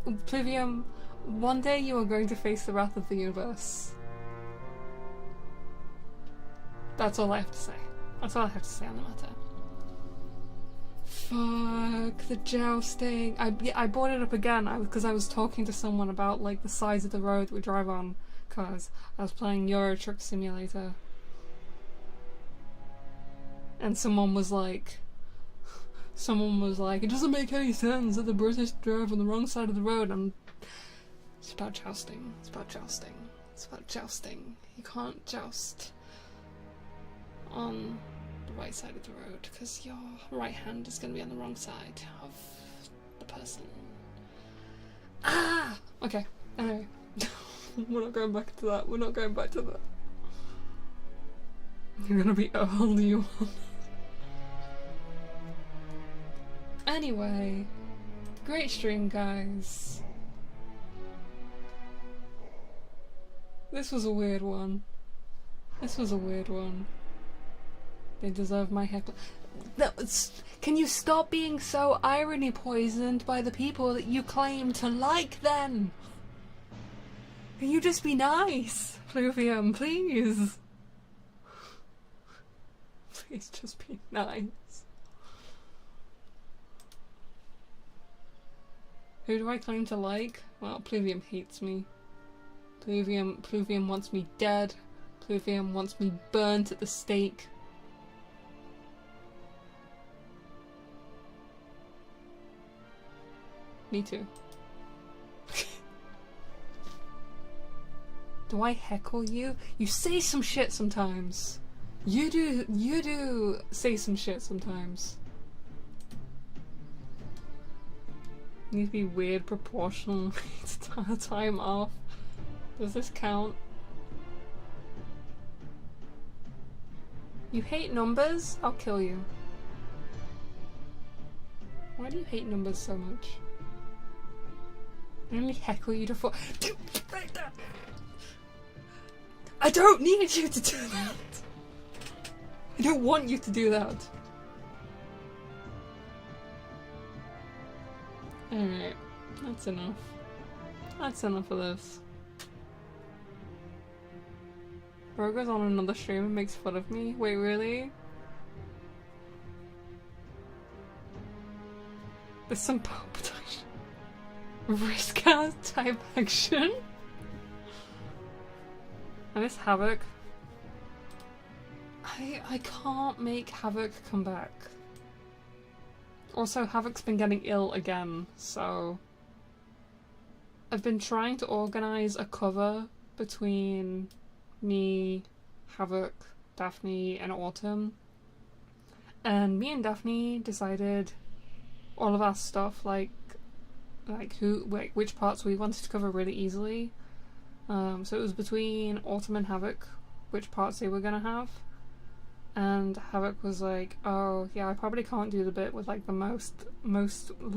Speaker 1: Oblivion, one day you are going to face the wrath of the universe. That's all I have to say. That's all I have to say on the matter. Fuck, the jousting. I brought it up again because I was talking to someone about like the size of the road we drive on, because I was playing Euro Truck Simulator. And someone was like, it doesn't make any sense that the British drive on the wrong side of the road. And it's about jousting. It's about jousting. It's about jousting. You can't joust on the right side of the road because your right hand is going to be on the wrong side of the person. Ah! Okay. Anyway. We're not going back to that. We're not going back to that. You're going to be all you want. Anyway, great stream, guys. This was a weird one. They deserve my heckle. Can you stop being so irony poisoned by the people that you claim to like then? Can you just be nice? Fluvium, please. Please just be nice. Who do I claim to like? Well, Pluvium hates me. Pluvium wants me dead. Pluvium wants me burnt at the stake. Me too. Do I heckle you? You say some shit sometimes. You do say some shit sometimes. Need to be weird proportional time off. Does this count? You hate numbers? I'll kill you. Why do you hate numbers so much? I only heckle you to fall. I don't need you to do that! I don't want you to do that. Alright, that's enough. That's enough of this. Bro goes on another stream and makes fun of me. Wait, really? There's some palpitation. Risk out type action? I miss Havoc. I can't make Havoc come back. Also, Havoc's been getting ill again, so I've been trying to organise a cover between me, Havoc, Daphne, and Autumn. And me and Daphne decided all of our stuff, like like which parts we wanted to cover really easily. So it was between Autumn and Havoc, which parts they were gonna have. And Havoc was like, oh yeah, I probably can't do the bit with like the most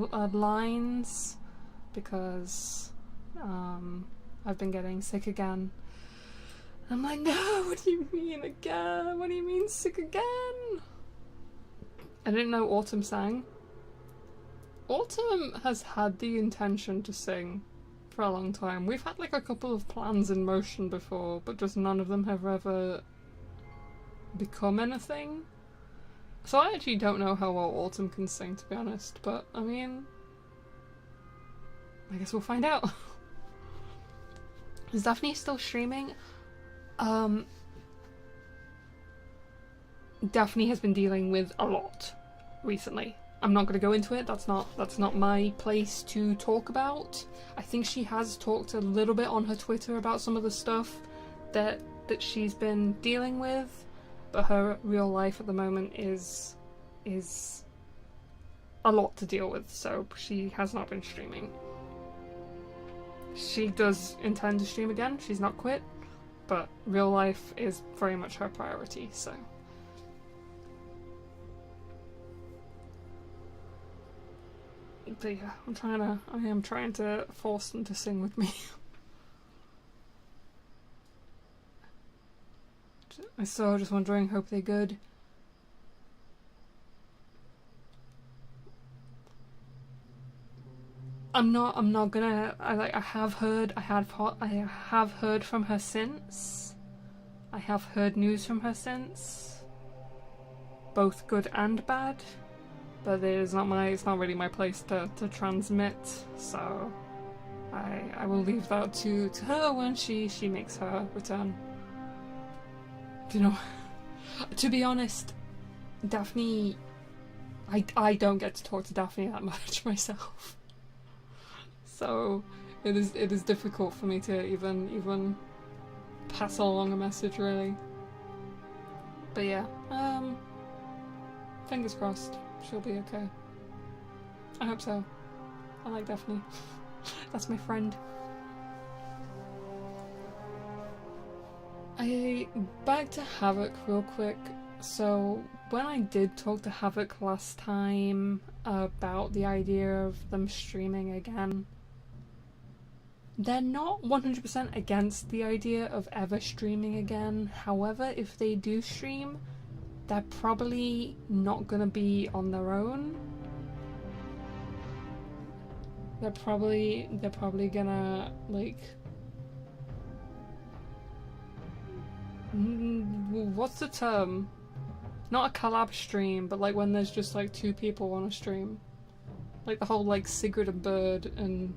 Speaker 1: lines because I've been getting sick again. I'm like, no, what do you mean again? What do you mean sick again? I didn't know Autumn sang. Autumn has had the intention to sing for a long time. We've had like a couple of plans in motion before, but just none of them have ever become anything. So I actually don't know how well Autumn can sing, to be honest, but I mean, I guess we'll find out. Is Daphne still streaming? Daphne has been dealing with a lot recently. I'm not going to go into it. That's not my place to talk about. I think she has talked a little bit on her Twitter about some of the stuff that she's been dealing with, but her real life at the moment is a lot to deal with, so she has not been streaming. She does intend to stream again. She's not quit, but real life is very much her priority, so. But yeah, I am trying to force them to sing with me. I saw, just wondering, hope they're good. I'm not gonna, I have heard from her since. I have heard news from her since. Both good and bad. But it's not really my place to transmit, so I will leave that to her when she makes her return. You know, to be honest, Daphne, I don't get to talk to Daphne that much myself. So it is difficult for me to even pass along a message, really. But yeah, fingers crossed. She'll be okay. I hope so. I like Daphne. That's my friend. Back to Havoc real quick. So when I did talk to Havoc last time about the idea of them streaming again, they're not 100% against the idea of ever streaming again. However, if they do stream, they're probably not gonna be on their own. They're probably gonna, like, what's the term? Not a collab stream, but like when there's just like two people on a stream. Like the whole like Sigrid and Bird and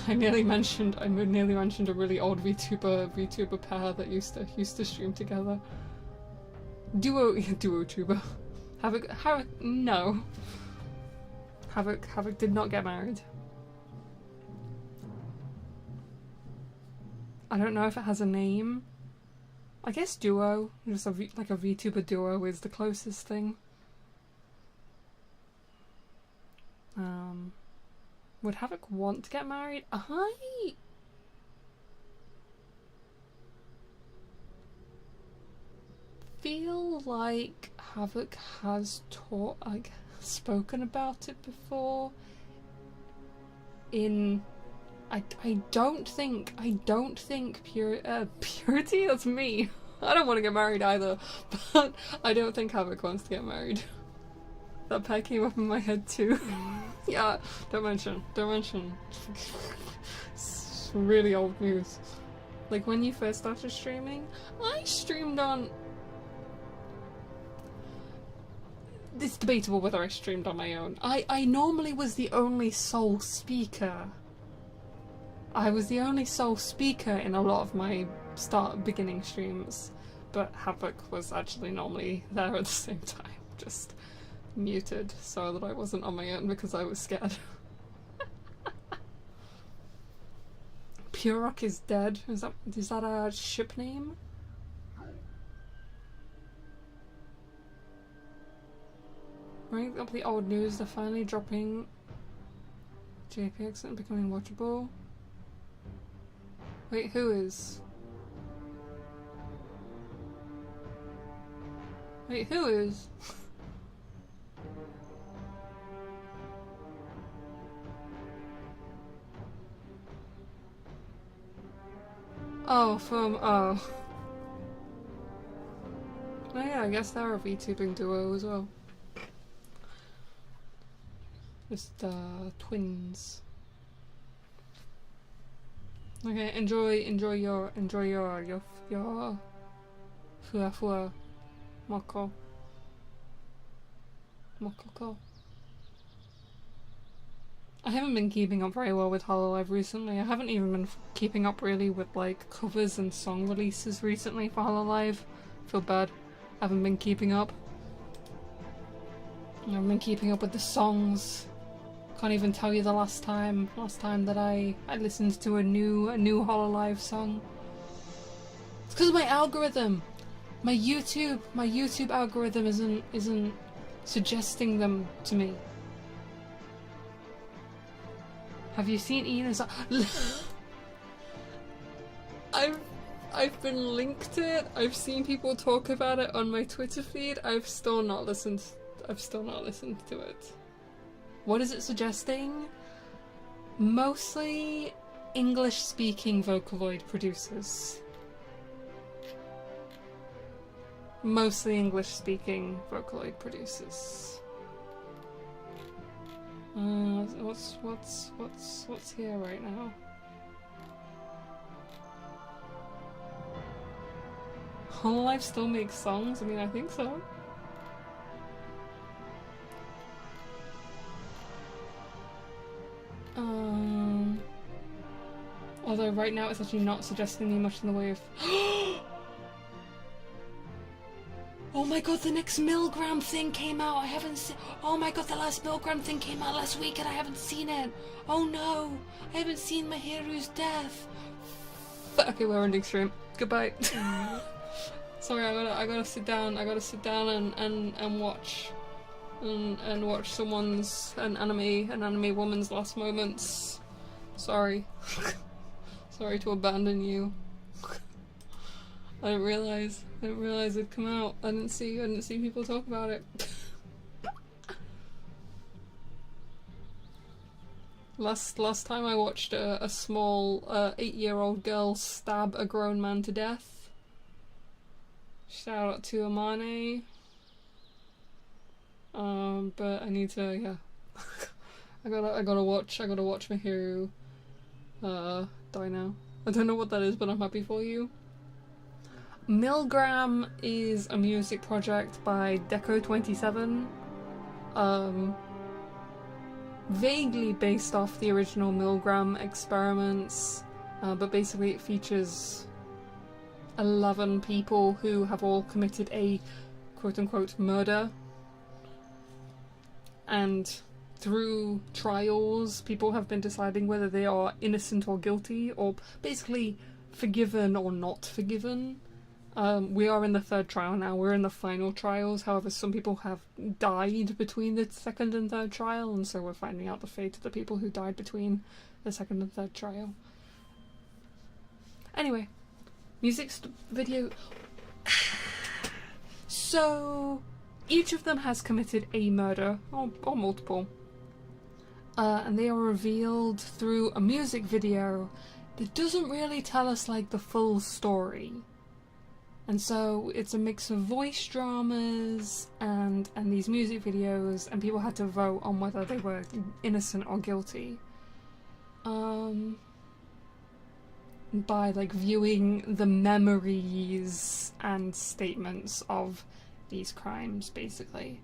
Speaker 1: I nearly mentioned a really old VTuber pair that used to stream together. Duo tuber. Havoc no. Havoc did not get married. I don't know if it has a name. I guess duo, just like a VTuber duo is the closest thing. Would Havoc want to get married? I feel like Havoc has spoken about it before. I don't think purity. That's me. I don't want to get married either, but I don't think Havoc wants to get married. That pair came up in my head too. Yeah, don't mention. It's really old news. Like when you first started streaming, I streamed on... It's debatable whether I streamed on my own. I normally was the only sole speaker. I was the only sole speaker in a lot of my beginning streams, but Havoc was actually normally there at the same time, just muted so that I wasn't on my own because I was scared. Pure Rock is dead. Is that a ship name? bring up the old news. They're finally dropping JPEGs and becoming watchable. Wait, who is? Wait, who is? Oh, from, oh. Oh yeah, I guess they're a VTubing duo as well. Just, twins. Okay, enjoy your fua moko. Mokoko. I haven't been keeping up very well with Hololive recently. I haven't even been keeping up really with like covers and song releases recently for Hololive. Feel bad. I haven't been keeping up. I haven't been keeping up with the songs. Can't even tell you the last time that I listened to a new Hololive song. It's because of my algorithm. My YouTube algorithm isn't suggesting them to me. Have you seen Ian's? I've been linked to it. I've seen people talk about it on my Twitter feed. I've still not listened to it. What is it suggesting? Mostly English-speaking Vocaloid producers. Mostly English-speaking Vocaloid producers. What's here right now? Hololive still makes songs? I mean, I think so. Although right now it's actually not suggesting me much in the way of oh my god, the next Milgram thing came out. I haven't seen. Oh my god, the last Milgram thing came out last week and I haven't seen it. Oh no, I haven't seen Mahiru's death. Okay, we're ending stream. Goodbye. Sorry, I gotta sit down. I gotta sit down and watch and watch someone's an anime woman's last moments. Sorry. Sorry to abandon you. I didn't realize it'd come out. I didn't see people talk about it. Last time I watched a small 8-year-old girl stab a grown man to death. Shout out to Amane. But I need to, yeah. I gotta watch Mahiru die now. I don't know what that is, but I'm happy for you. Milgram is a music project by Deco27. Vaguely based off the original Milgram experiments, but basically it features 11 people who have all committed a quote-unquote murder. And through trials, people have been deciding whether they are innocent or guilty, or basically forgiven or not forgiven. We are in the third trial now. We're in the final trials. However, some people have died between the second and third trial, and so we're finding out the fate of the people who died between the second and third trial. Anyway, music video. So, each of them has committed a murder, or multiple. And they are revealed through a music video that doesn't really tell us, like, the full story. And so it's a mix of voice dramas and these music videos, and people had to vote on whether they were innocent or guilty. By like viewing the memories and statements of these crimes, basically.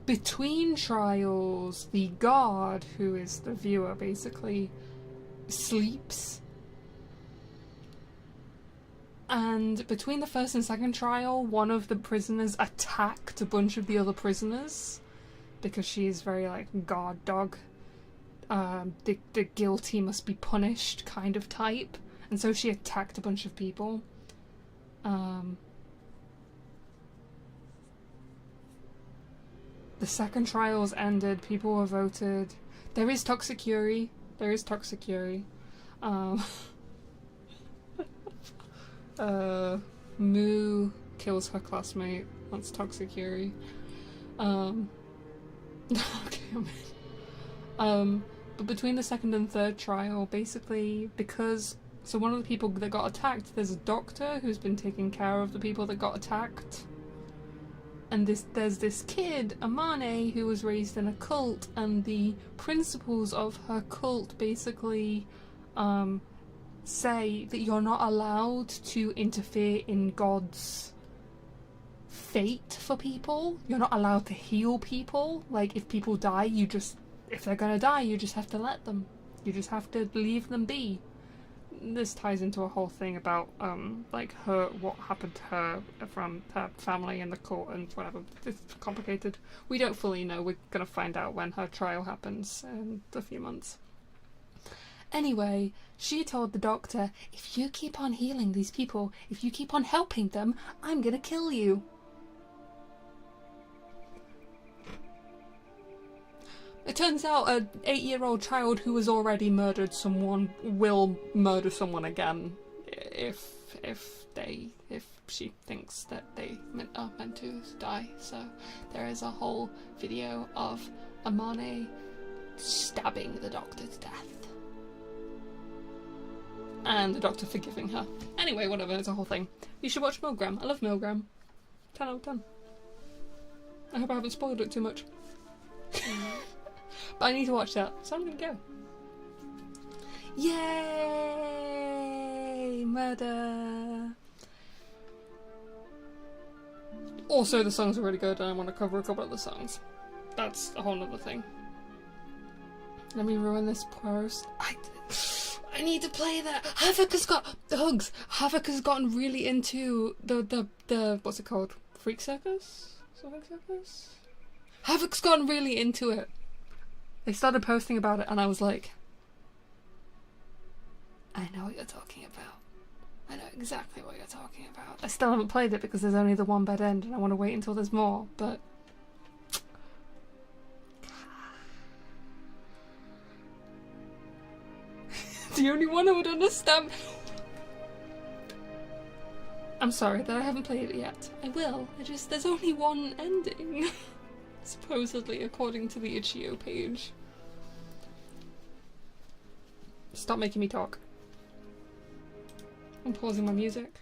Speaker 1: Between trials, the guard, who is the viewer basically, sleeps. And between the first and second trial, one of the prisoners attacked a bunch of the other prisoners because she is very, like, guard dog. The guilty must be punished kind of type. And so she attacked a bunch of people. The second trial's ended. People have voted. There is toxic Yuri. There is toxic Yuri. Moo kills her classmate. That's toxic Yuri. But between the second and third trial, basically, because so one of the people that got attacked, there's a doctor who's been taking care of the people that got attacked. And there's this kid, Amane, who was raised in a cult, and the principles of her cult basically say that you're not allowed to interfere in God's fate for people. You're not allowed to heal people. Like, if people die, if they're gonna die, you just have to let them. You just have to leave them be. This ties into a whole thing about like what happened to her from her family and the court and whatever. It's complicated. We don't fully know. We're gonna find out when her trial happens in a few months. Anyway, she told the doctor, if you keep on healing these people, if you keep on helping them, I'm gonna kill you. It turns out an 8-year-old child who has already murdered someone will murder someone again if she thinks that they are meant to die. So there is a whole video of Amane stabbing the doctor to death. And the doctor forgiving her. Anyway, whatever, it's a whole thing. You should watch Milgram. I love Milgram. 10 out of 10. I hope I haven't spoiled it too much. But I need to watch that, so I'm gonna go. Yay! Murder! Also, the songs are really good, and I want to cover a couple of the songs. That's a whole other thing. Let me ruin this post. I need to play that. Havoc has got the hugs. Havoc has gotten really into the what's it called? Freak Circus? Freak Circus? Havoc's gotten really into it. They started posting about it, and I was like, I know what you're talking about. I know exactly what you're talking about. I still haven't played it because there's only the one bed end, and I want to wait until there's more, but the only one who would understand. I'm sorry that I haven't played it yet. I will. There's only one ending. Supposedly, according to the itch.io page. Stop making me talk. I'm pausing my music.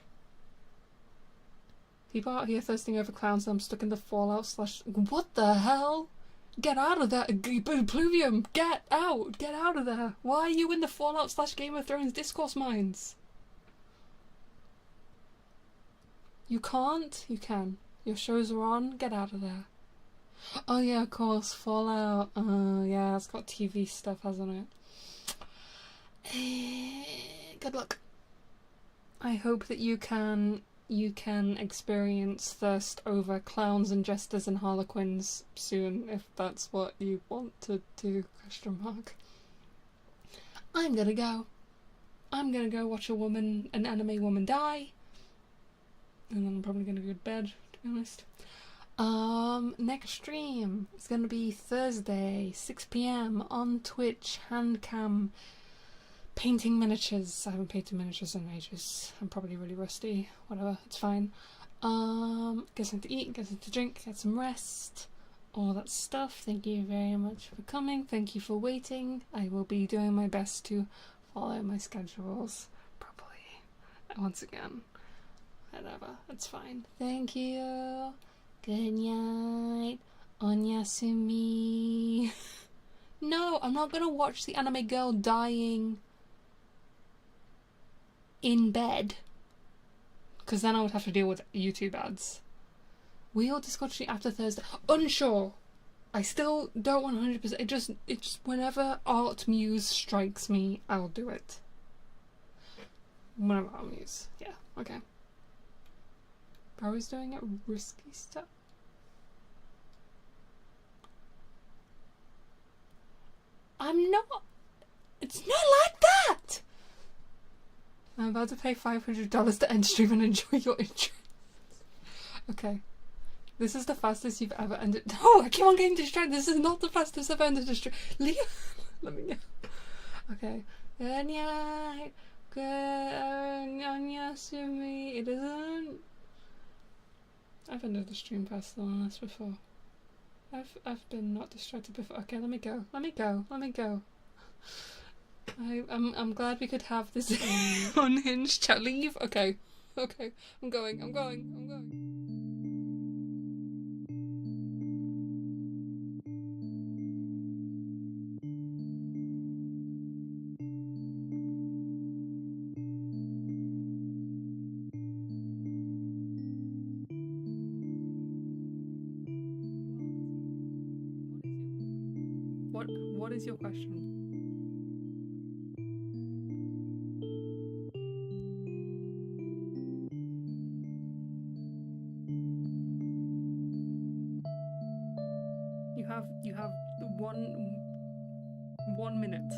Speaker 1: People out here thirsting over clowns and I'm stuck in the Fallout / What the hell? Get out of there! Pluvium! Get out! Get out of there! Why are you in the Fallout / Game of Thrones discourse mines? You can't? You can. Your shows are on? Get out of there. Oh yeah, of course, Fallout. Yeah, it's got TV stuff, hasn't it? Good luck. I hope that you can experience thirst over clowns and jesters and harlequins soon, if that's what you want to do, ? I'm gonna go. I'm gonna go watch an anime woman die. And then I'm probably gonna go to bed, to be honest. Next stream is gonna be Thursday, 6 PM on Twitch, handcam, painting miniatures. I haven't painted miniatures in ages. I'm probably really rusty. Whatever, it's fine. Get something to eat, get something to drink, get some rest, all that stuff. Thank you very much for coming. Thank you for waiting. I will be doing my best to follow my schedules properly. Once again, whatever, it's fine. Thank you. Good night. Onyasumi. No, I'm not gonna watch the anime girl dying in bed, because then I would have to deal with YouTube ads. Will Discord stream after Thursday? Unsure. I still don't 100%. It just whenever Art Muse strikes me, I'll do it. Whenever Art Muse, yeah, okay. Bro's doing it risky stuff. I'm not. It's not like that. I'm about to pay $500 to end stream and enjoy your intro. Okay. This is the fastest you've ever ended. No, I keep on getting distracted. This is not the fastest I've ended distracted. Leah, let me know. Okay. It isn't. I've ended the stream faster than this before. I've been not distracted before. Okay, let me go. I'm glad we could have this unhinged chat. Leave. Okay. I'm going. What is your question? You have 1 minute.